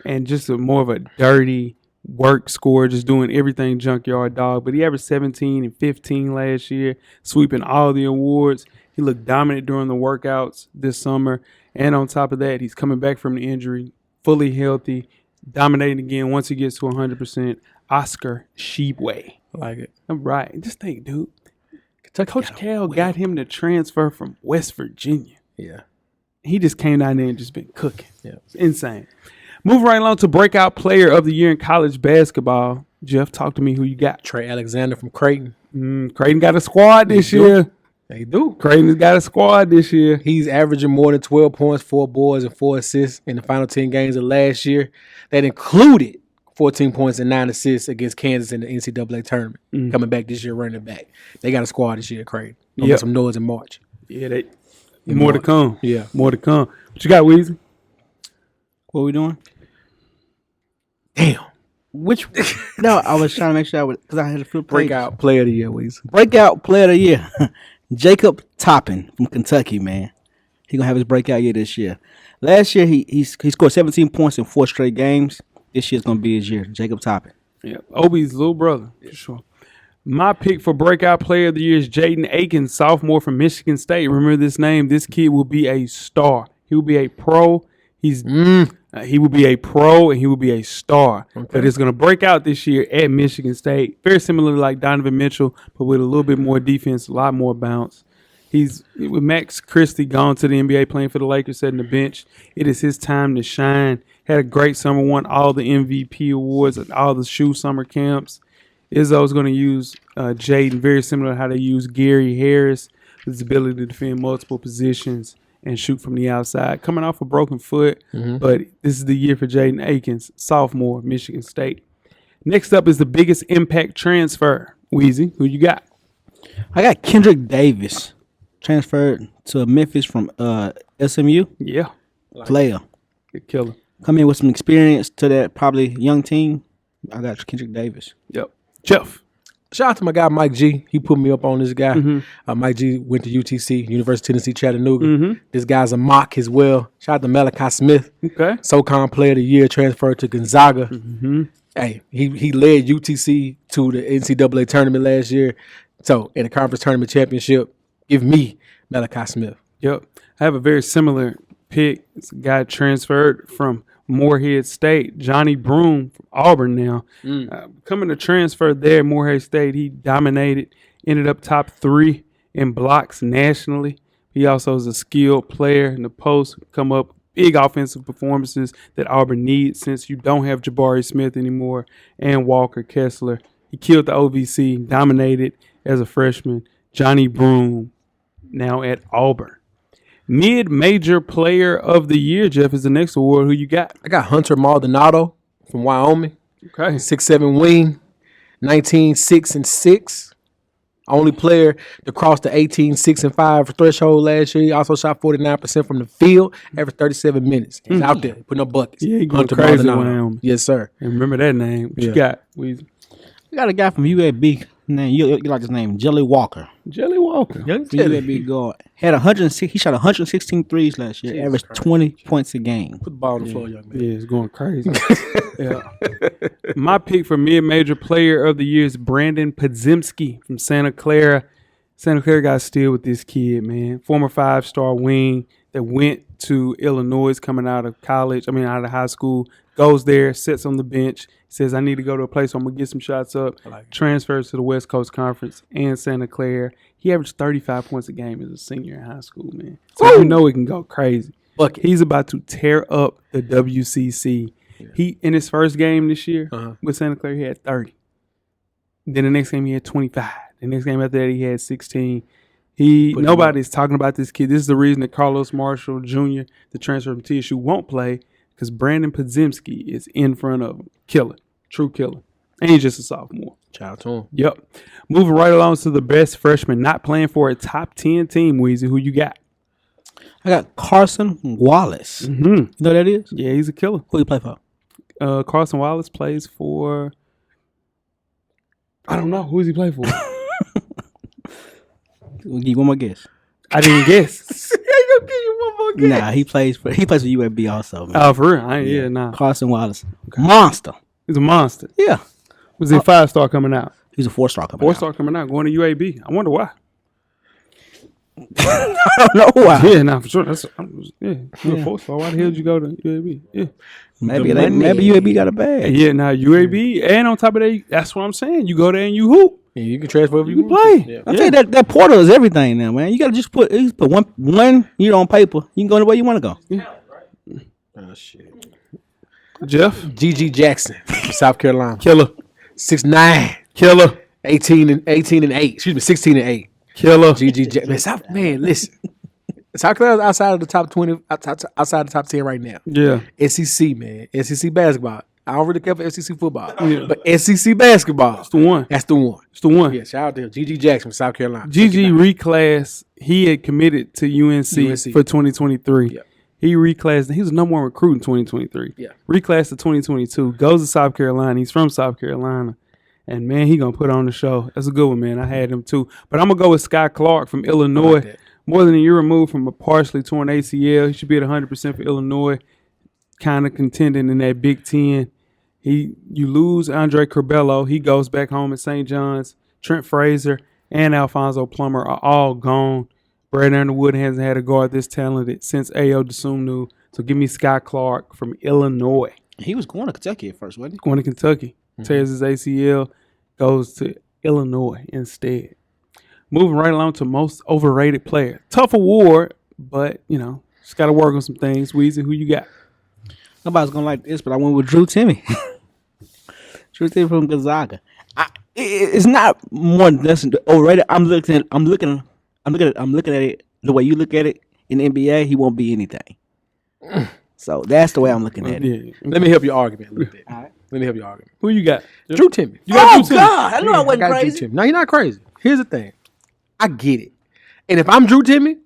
and just more of a dirty work scorer, just doing everything junkyard dog. But he averaged 17 and 15 last year, sweeping all the awards. He looked dominant during the workouts this summer. And on top of that, he's coming back from the injury, fully healthy, dominating again once he gets to 100%. Oscar Tshiebwe. I like it. All right. Just think, dude. Coach Cal got him to transfer from West Virginia. Yeah. He just came down there and just been cooking. Yeah. It's insane. Moving right along to breakout player of the year in college basketball. Jeff, talk to me who you got. Trey Alexander from Creighton. Creighton got a squad this year. They do. Creighton's got a squad this year. He's averaging more than 12 points, 4 boards, and 4 assists in the final 10 games of last year. That included 14 points and 9 assists against Kansas in the NCAA tournament. Coming back this year, running back. They got a squad this year at Creighton. Make some noise in March. Yeah, more to come. Yeah. More to come. What you got, Weezy? What we doing? Damn. No, I was trying to make sure because I had a flip page. Breakout player of the year, Weezy. Breakout player of the year. Jacob Toppin from Kentucky, man. He gonna have his breakout year this year. Last year he scored 17 points in 4 straight games. This year's gonna be his year. Jacob Toppin. Yeah, Obi's little brother, for sure. My pick for breakout player of the year is Jaden Akins, sophomore from Michigan State. Remember this name. This kid will be a star. He will be a pro. He will be a pro and he will be a star. Okay. But it's going to break out this year at Michigan State. Very similar to like Donovan Mitchell, but with a little bit more defense, a lot more bounce. He's with Max Christie gone to the NBA playing for the Lakers, setting the bench. It is his time to shine. Had a great summer, won all the MVP awards at all the shoe summer camps. Izzo's going to use Jaden very similar to how they use Gary Harris, with his ability to defend multiple positions and shoot from the outside. Coming off a broken foot, but this is the year for Jaden Akins, sophomore, Michigan State. Next up is the biggest impact transfer. Weezy, who you got? I got Kendrick Davis, transferred to Memphis from SMU. Yeah. Player. Good killer. Come in with some experience to that probably young team. I got Kendrick Davis. Yep. Jeff. Shout out to my guy Mike G. He put me up on this guy. Mike G went to UTC, University of Tennessee, Chattanooga. This guy's a mock as well. Shout out to Malachi Smith. Okay. SoCon Player of the Year, transferred to Gonzaga. Hey, he led UTC to the NCAA tournament last year. So in the conference tournament championship, give me Malachi Smith. Yep. I have a very similar pick. It's a guy transferred from Morehead State, Johnny Broome from Auburn now. Coming to transfer there at Morehead State, he dominated, ended up top 3 in blocks nationally. He also is a skilled player in the post, come up big offensive performances that Auburn needs since you don't have Jabari Smith anymore and Walker Kessler. He killed the OVC, dominated as a freshman. Johnny Broome now at Auburn. Mid-major player of the year, Jeff, is the next award. Who you got? I got Hunter Maldonado from Wyoming. Okay. 6'7" wing. 19, 6, and 6. Only player to cross the 18, 6, and 5 threshold last year. He also shot 49% from the field, averaged 37 minutes. He's out there putting up buckets. Yeah, he going Hunter crazy Maldonado. around. Yes, sir. And remember that name. What you got? We We got a guy from UAB. Name you like his name, Jelly Walker. Jelly Walker. Young UAB guard. Had 106. He shot 116 threes last year. Averaged 20 points a game. Put the ball on the floor, young man. Yeah, it's going crazy. Yeah. My pick for mid-major player of the year is Brandon Podziemski from Santa Clara. Santa Clara got still with this kid, man. Former 5-star wing that went to Illinois coming out of out of high school. Goes there, sits on the bench, says, I need to go to a place where I'm going to get some shots up. Transfers to the West Coast Conference and Santa Clara. He averaged 35 points a game as a senior in high school, man. So you know it can go crazy. Bucket. He's about to tear up the WCC. Yeah. He in his first game this year with Santa Clara, he had 30. Then the next game he had 25. The next game after that he had 16. Nobody's talking about this kid. This is the reason that Carlos Marshall Jr., the transfer from TSU, won't play because Brandon Podziemski is in front of him. Killer. True killer. And he's just a sophomore. Shout out to him. Yep. Moving right along to the best freshman not playing for a top 10 team, Weezy. Who you got? I got Carson Wallace. Mm-hmm. You know who that is? Yeah, he's a killer. Who he play for? Carson Wallace plays for... I don't know. Who does he play for? We'll give you one more guess. I didn't guess. Nah, he plays for UAB also, man. Oh, for real? Nah. Carson Wallace. Okay. Monster. He's a monster. Yeah. Was he a 5-star coming out? He's a 4-star coming out. 4-star coming out, going to UAB. I wonder why. I don't know why. Yeah, nah, for sure. You're a 4-star. Why the hell did you go to UAB? Yeah. Maybe UAB got a bag. Yeah, now UAB, and on top of that, that's what I'm saying. You go there and you hoop. Yeah, you can transfer if you can play. Yeah. I tell you that portal is everything now, man. You gotta just put one year on paper. You can go anywhere you want to go. Yeah. Oh shit. Jeff G.G. Jackson from South Carolina. Killer. 6'9". Killer. 18 and 8. Excuse me, 16 and 8. Killer. G.G. Jackson. Man, listen. South Carolina's outside of the top 20, outside the top 10 right now. Yeah. SEC, man. SEC basketball. I don't really care for SEC football. Yeah. But SEC basketball. That's the one. That's the one. It's the one. Yeah, shout out to him. G.G. Jackson from South Carolina. G.G. reclassed. He had committed to UNC. For 2023. Yeah. He reclassed. He was the number one recruit in 2023. Yeah. Reclassed to 2022. Goes to South Carolina. He's from South Carolina. And, man, he going to put on the show. That's a good one, man. I had him, too. But I'm going to go with Sky Clark from Illinois. More than a year removed from a partially torn ACL. He should be at 100% for Illinois. Kind of contending in that Big Ten. You lose Andre Curbelo. He goes back home at St. John's. Trent Frazier and Alfonso Plummer are all gone. Brad Underwood hasn't had a guard this talented since Ayo Dosunmu. So give me Sky Clark from Illinois. He was going to Kentucky at first, wasn't he? Going to Kentucky. Tears his ACL. Goes to Illinois instead. Moving right along to most overrated player. Tough award, but, just got to work on some things. Weezy, who you got? Nobody's going to like this, but I went with Drew Timme. Drew Timme from Gonzaga. It's not more than overrated. I'm looking at it the way you look at it in the NBA. He won't be anything. So that's the way I'm looking at it. Yeah. Let me help your argument a little bit. All right. Let me help your argument. Who you got? Drew Timme. You got Drew Timme. God, I knew I wasn't crazy. No, you're not crazy. Here's the thing. I get it. And if I'm Drew Timme,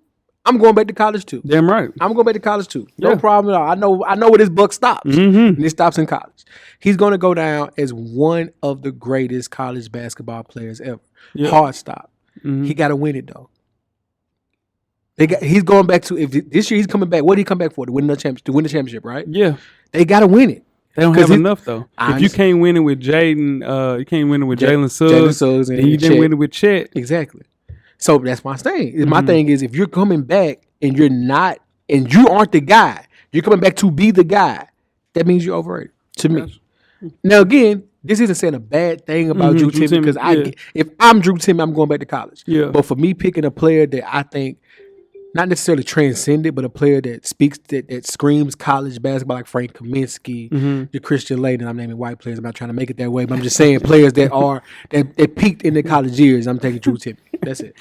I'm going back to college too. Damn right. I'm going back to college too. No problem at all. I know where this buck stops. Mm-hmm. And it stops in college. He's going to go down as one of the greatest college basketball players ever. Yep. Hard stop. Mm-hmm. He got to win it though. He's going back to, if this year he's coming back, what did he come back for? To win the championship, right? Yeah. They got to win it. They don't have enough though. If you can't win it with Jaden, you can't win it with Jalen Suggs, and you didn't win it with Chet. Exactly. So that's my thing. Mm-hmm. My thing is, if you're coming back and you aren't the guy, you're coming back to be the guy, that means you're overrated to me. Now again, this isn't saying a bad thing about Drew Timme because if I'm Drew Timme, I'm going back to college. Yeah. But for me picking a player that I think not necessarily transcended, but a player that speaks that screams college basketball, like Frank Kaminsky, the Christian Laettner. I'm naming white players. I'm not trying to make it that way, but I'm just saying players that peaked in their college years. I'm taking Drew Timme. That's it.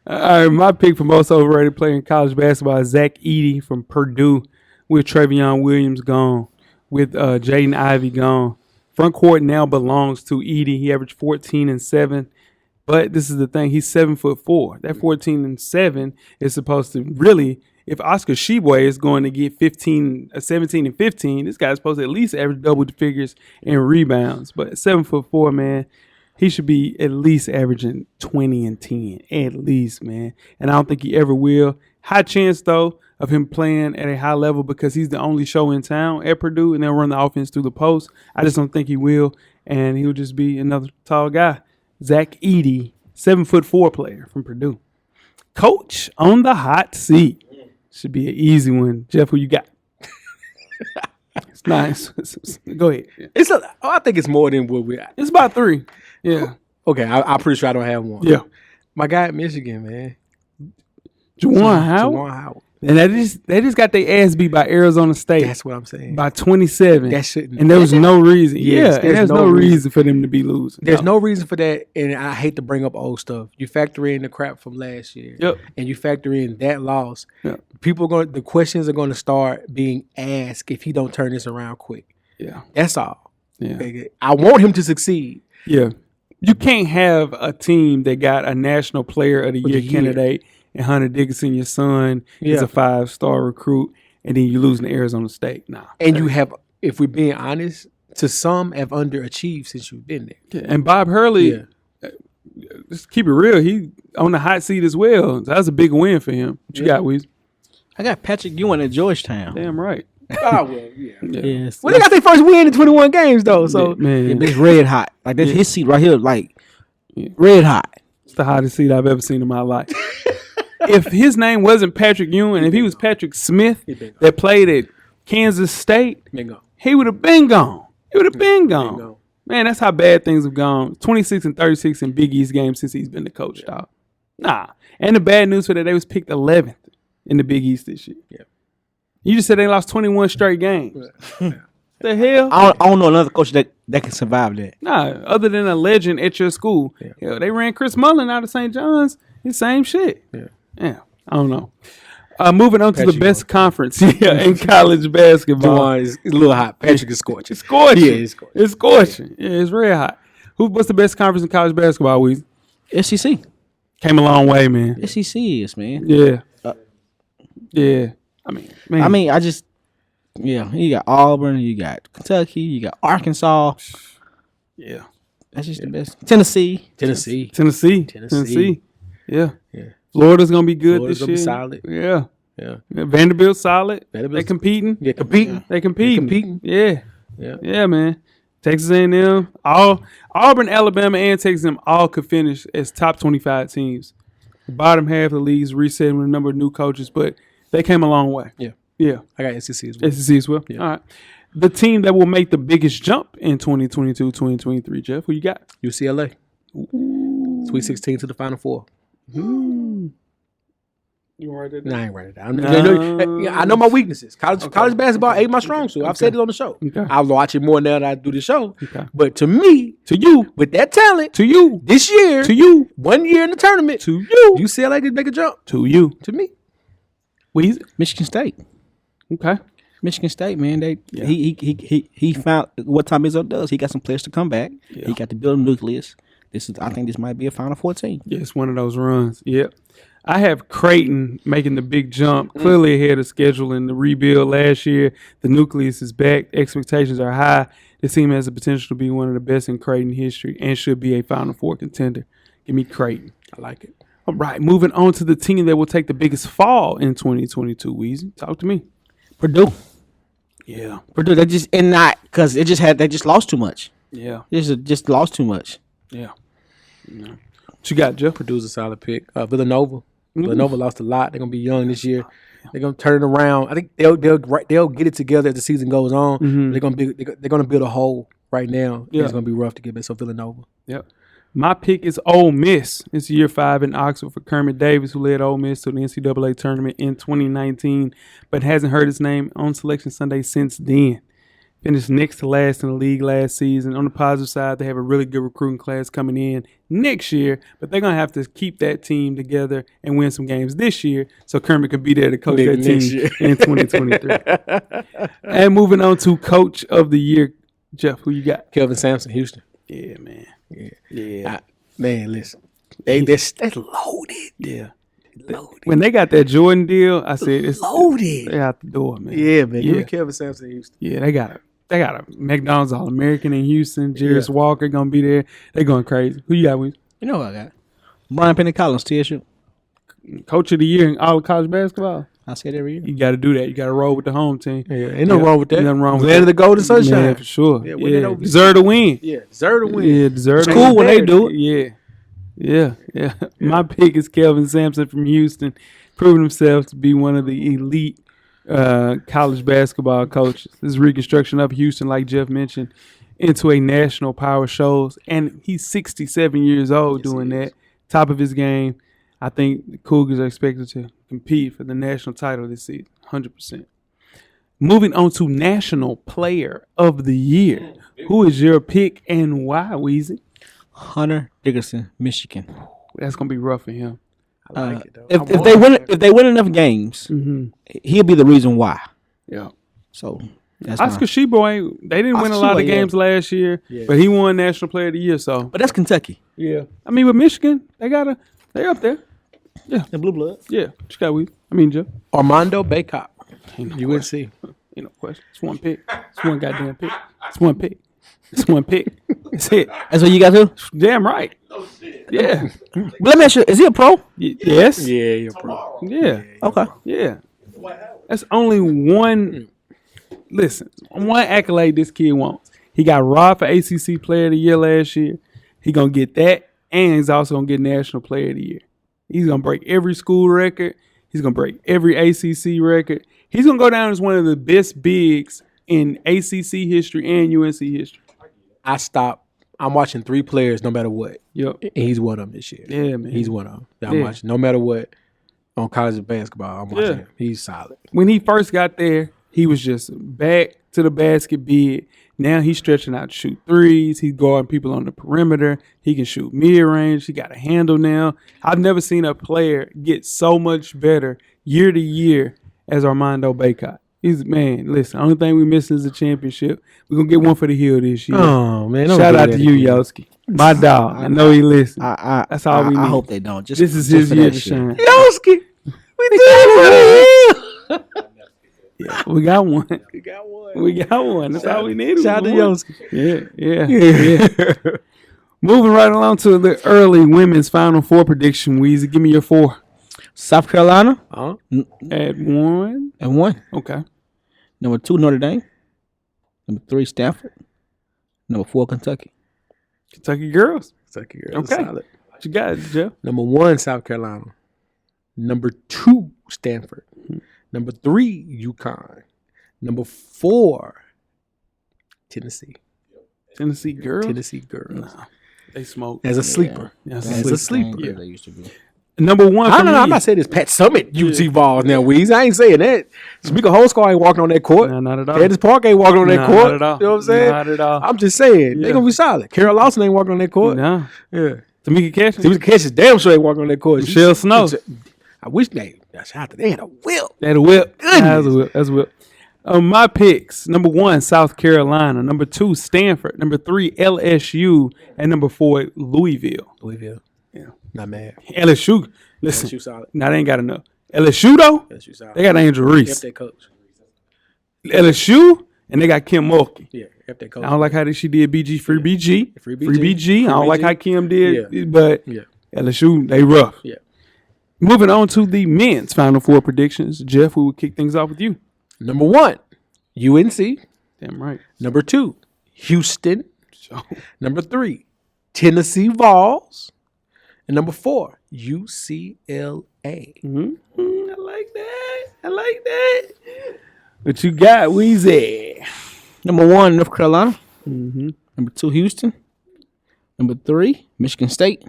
All right, my pick for most overrated player in college basketball is Zach Edey from Purdue, with Travion Williams gone, with Jaden Ivey gone. Front court now belongs to Edey. He averaged 14 and 7. But this is the thing. He's 7'4". That 14 and 7 is supposed to really, if Oscar Tshiebwe is going to get 17 and 15, this guy's supposed to at least average double figures in rebounds. But 7'4", man, he should be at least averaging 20 and 10, at least, man. And I don't think he ever will. High chance, though, of him playing at a high level because he's the only show in town at Purdue, and they'll run the offense through the post. I just don't think he will, and he'll just be another tall guy. Zach Edey, 7'4" player from Purdue. Coach on the hot seat. Should be an easy one. Jeff, who you got? It's nice. Go ahead. I think it's more than what we got. It's about 3. Yeah. Okay, I'm pretty sure I don't have one. Yeah. My guy at Michigan, man. Juwan Howard. And they just got their ass beat by Arizona State. That's what I'm saying. By 27. That shouldn't. And there was no reason. Yes, there's no reason for them to be losing. There's no reason for that, and I hate to bring up old stuff. You factor in the crap from last year, and you factor in that loss. Yep. The questions are going to start being asked if he don't turn this around quick. Yeah, that's all. Yeah, I want him to succeed. Yeah, you can't have a team that got a National Player of the Year candidate and Hunter Dickinson, your son, is a 5-star recruit, and then you lose to Arizona State. Nah, and you have, if we're being honest, to some have underachieved since you've been there. Yeah. And Bob Hurley, just keep it real, he on the hot seat as well. That was a big win for him. What you got, Weezy? I got Patrick Ewing at Georgetown. Damn right. Oh, well, yeah. Yes. Well, they got their first win in 21 games, though. So, man, it's red hot. Like, that's his seat right here, like, red hot. It's the hottest seat I've ever seen in my life. If his name wasn't Patrick Ewing, if he was Patrick Smith that played at Kansas State, he would have been gone. He would have been gone. Man, that's how bad things have gone. 26 and 36 in Big East games since he's been the coach, dog. Nah. And the bad news for that, they was picked 11th in the Big East this year. Yeah. You just said they lost 21 straight games. The hell? I don't know another coach that can survive that. Nah, other than a legend at your school. Yeah. Hell, they ran Chris Mullin out of St. John's. It's same shit. Yeah. I don't know. Moving on to the best conference in college basketball. Juwan is a little hot. Patrick is scorching. It's scorching. Yeah, it's scorching. It's scorching. Yeah, it's red hot. What's the best conference in college basketball, Weezy? SEC. Came a long way, man. SEC is, man. Yeah. Yeah. You got Auburn, you got Kentucky, you got Arkansas. Yeah. That's just the best. Tennessee. Yeah. Florida's gonna be good this year. Be solid. Yeah. Vanderbilt's solid. They competing. Yeah, competing. They competing. Yeah, man. Texas A&M, Auburn, Alabama, and Texas A&M all could finish as top 25 teams. The bottom half of the league is resetting with a number of new coaches, but they came a long way. Yeah. I got SEC as well. SEC as well. Yeah. All right. The team that will make the biggest jump in 2022, 2023, Jeff, who you got? UCLA. Sweet 16 to the Final Four. You want to write that down? No, I ain't write it down. I know my weaknesses. College basketball ain't my strong suit. I've said it on the show. I'll watch it more now that I do the show. But to me, to you, with that talent, to you, this year, to you, 1 year in the tournament, to you, UCLA could make a jump. To you, to me, Michigan State. Okay, Michigan State, man. He found what Tom Izzo does. He got some players to come back. He got to build a nucleus. I think this might be a Final Four team. Yeah, it's one of those runs. Yep. I have Creighton making the big jump, clearly ahead of schedule in the rebuild last year. The nucleus is back. Expectations are high. This team has the potential to be one of the best in Creighton history and should be a Final Four contender. Give me Creighton. I like it. All right, moving on to the team that will take the biggest fall in 2022. Weezy, talk to me. Purdue. Yeah. Purdue, they just lost too much. Yeah. Just lost too much. Yeah. What you got, Jeff? Purdue's a solid pick. Villanova. Villanova lost a lot. They're gonna be young this year. They're gonna turn it around. I think they'll get it together as the season goes on. They're gonna build a hole right now. It's gonna be rough to get back. So Villanova. Yep. My pick is Ole Miss. It's year 5 in Oxford for Kermit Davis, who led Ole Miss to the NCAA tournament in 2019, but hasn't heard his name on Selection Sunday since then. Finished next to last in the league last season. On the positive side, they have a really good recruiting class coming in next year, but they're going to have to keep that team together and win some games this year so Kermit can be there to coach that team in 2023. And moving on to Coach of the Year, Jeff, who you got? Kelvin Sampson, Houston. Yeah, man. Yeah. Man, listen. That's loaded. Yeah. Loaded. When they got that Jordan deal, I said it's Loaded. They out the door, man. Yeah, man. Give Yeah. me Kelvin Sampson, Houston. Yeah, they got a McDonald's All-American in Houston. Jarius Walker gonna be there. They going crazy. Who you got with? You know who I got? Brian Penny Collins, TSU. Coach of the year in all of college basketball. I say it every year. You got to do that. You got to roll with the home team. Yeah, ain't nothing wrong with that. Nothing wrong with Land that. of the Golden Sunshine. Yeah, for sure. Yeah, Yeah, win that OVC. deserve to win. Yeah, deserve to win. Yeah, deserve to It's cool win. when they do it. Yeah. My pick is Kelvin Sampson from Houston, proving himself to be one of the elite college basketball coaches. This is reconstruction of Houston, like Jeff mentioned, into a national power shows. And he's 67 years old doing that. Top of his game. I think the Cougars are expected to compete for the national title this season, 100%. Moving on to National Player of the Year. Who is your pick and why, Weezy? Hunter Dickerson, Michigan. That's going to be rough for him. I like it, though. If they win enough games, he'll be the reason why. Yeah. So that's Oscar Sheboy, they didn't win a Oscar lot of Sheboy, games last year, but he won National Player of the Year. So, but that's Kentucky. yeah. I mean, with Michigan, they up there. The blue blood. Yeah. What you got, Weezy? I mean, Jeff. Armando Baycott, UNC. Ain't no question. It's one pick. It's one goddamn pick. It's one pick. It's one pick. That's it. That's what you got too? Damn right. Yeah. But let me ask you, is he a pro? Yes. Yeah, you're pro. Yeah. Okay. Yeah. That's only one. Listen, one accolade this kid wants. He got robbed for ACC Player of the Year last year. He gonna get that, and he's also gonna get National Player of the Year. He's gonna break every school record. He's gonna break every ACC record. He's gonna go down as one of the best bigs in ACC history and UNC history. I'm watching 3 players no matter what. Yep. And he's one of them this year. Yeah, man. He's one of them. I'm Yeah. watching no matter what on college basketball. I'm watching him. He's solid. When he first got there, he was just back to the basket big. Now he's stretching out to shoot threes. He's guarding people on the perimeter. He can shoot mid-range. He got a handle now. I've never seen a player get so much better year to year as Armando Baycott. Listen, only thing we missing is a championship. We're going to get one for the Hill this year. Oh, man. Shout out to you, Yoski. My dog. I know he listens. That's all we need. I hope they don't. Just This is just his for year that to shit. shine. Yoski, we did it for the Hill. Yeah, we got one. We got one. We got one. That's all we needed. Shout out to One. Yoski. Yeah. Moving right along to the early women's Final Four prediction, Weezy. Give me your 4. South Carolina At 1. and 1. Okay. Number 2, Notre Dame. Number 3, Stanford. Number 4, Kentucky. Kentucky girls. Kentucky girls. Okay. Solid. What you got, Jeff? Number 1, South Carolina. Number 2, Stanford. Number 3, UConn. Number 4, Tennessee. Tennessee girls? Tennessee girls. Nah, they smoke. As a sleeper. Yeah, As a sleeper. Yeah. They used to be. Number 1 I for don't know. me. I'm not saying it's Pat Summit UT balls now, Weez. I ain't saying that. Tamika Holscar ain't walking on that court. No, not at all. Candace Park ain't walking on that Nah, court. not at all. You know what I'm saying? Not at all. I'm just saying. Yeah. They're going to be solid. Carol Lawson ain't walking on that court. No. Yeah. Tamika Catchings. Tamika Catchings damn sure ain't walking on that court. Michelle Snow. I wish they had a whip. They had a whip. Goodness. That's a whip. That's a whip. My picks. Number 1, South Carolina. Number 2, Stanford. Number 3, LSU. And number 4, Louisville. Louisville. Yeah. Not mad. LSU. Listen. LSU solid. Now they ain't got enough. LSU though, LSU solid. they got Angel F Reese. that coach. LSU and they got Kim Mulkey. Yeah, F that coach. I don't like how she did BG free BG. Free Free BG. I don't Free like BG. how Kim did, Yeah. but Yeah. LSU, they rough. Yeah. Moving on to the men's Final Four predictions. Jeff, we will kick things off with you. Number 1, UNC. Damn right. Number 2, Houston. Number 3, Tennessee Vols. And number 4, UCLA. I like that. I like that. What you got, Weezy? Number 1, North Carolina. Number 2, Houston. Number 3, Michigan State.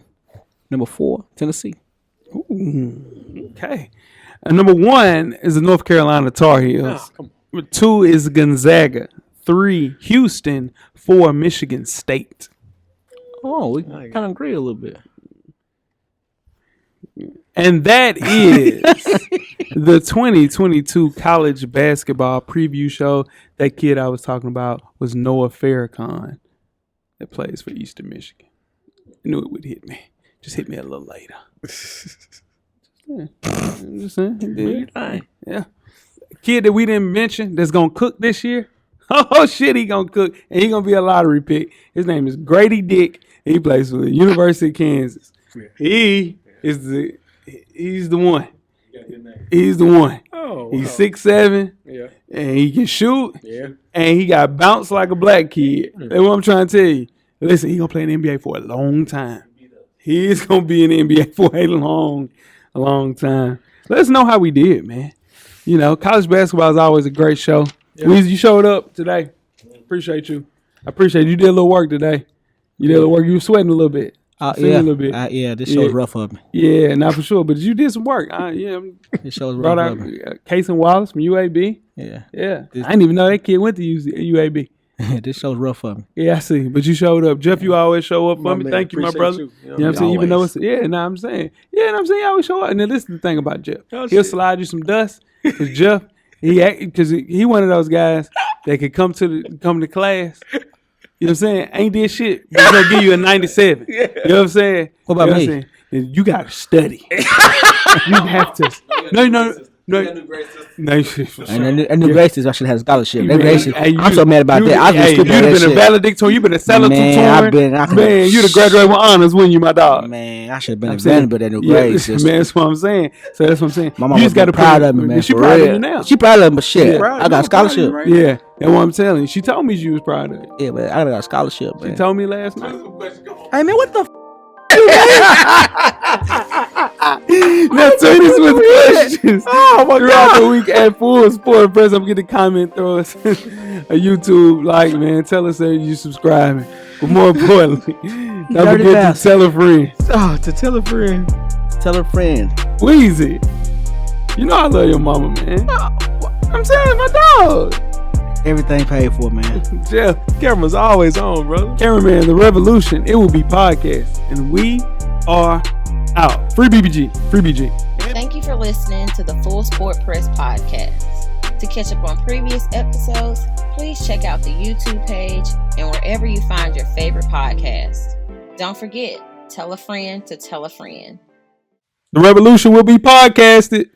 Number 4, Tennessee. Okay. And number 1 is the North Carolina Tar Heels. Number 2 is Gonzaga. 3, Houston. 4, Michigan State. Oh, we kind of agree a little bit. And that is the 2022 college basketball preview show. That kid I was talking about was Noah Farrakhan that plays for Eastern Michigan. I knew it would hit me. Just hit me a little later. I'm just saying. It did. Yeah. Kid that we didn't mention that's going to cook this year. Oh, shit, he going to cook. And he going to be a lottery pick. His name is Grady Dick. And he plays for the University of Kansas. He's the one. He's the one. Oh, he's 6'7". Yeah. And he can shoot. Yeah. And he got bounced like a black kid. That's what I'm trying to tell you. Listen, he's going to play in the NBA for a long time. He is going to be in the NBA for a long time. Let us know how we did, man. You know, college basketball is always a great show. Yeah. Weezy, you showed up today. Appreciate you. I appreciate you. You did a little work today. You did a little work. You were sweating a little bit. A little bit. This show's rough for me. Yeah, not for sure. But you did some work. This show's rough brought out Casey Wallace from UAB. Yeah. I didn't even know that kid went to UAB. This show's rough for me. Yeah, I see. But you showed up. Jeff, you always show up for me. Thank you, my brother. You know what I'm saying? Even though it's, I'm saying. Yeah, I'm saying you always show up. And then this is the thing about Jeff. He'll slide you some dust. Because Jeff, he one of those guys that could come to class. You know what I'm saying? Ain't did shit. But he's going to give you a 97. You know what I'm saying? What about me? You got to study. You have to. No. And New Graces actually has a scholarship. I'm so mad about that. You've been a valedictorian. You've been a salutatorian. Man, you'd have graduated with honors, wouldn't you, my dog? Man, I should have been a Vanderbilt at New Graces. Man, that's what I'm saying. So that's what I'm saying. My mom was proud of me, man. She proud of you now. She proud of me, but shit, I got a scholarship. Yeah, that's what I'm telling you. She told me she was proud of it. Yeah, but I got a scholarship, man. She told me last night. Hey, man, what the Now tweet us with questions. Oh my God! The week at Full Sport Press. I'm getting a comment, throw us a YouTube like, man. Tell us that you subscribing. But more importantly, don't forget to tell a friend. Oh, to tell a friend. Tell a friend. Weezy, you know I love your mama, man. I'm saying my dog. Everything paid for, man. Jeff, Camera's always on, brother. Cameraman, the revolution. It will be podcast, and we are out. Free BBG. Free BG. Thank you for listening to the Full Sport Press podcast. To catch up on previous episodes, please check out the YouTube page and wherever you find your favorite podcast. Don't forget, tell a friend to tell a friend. The revolution will be podcasted.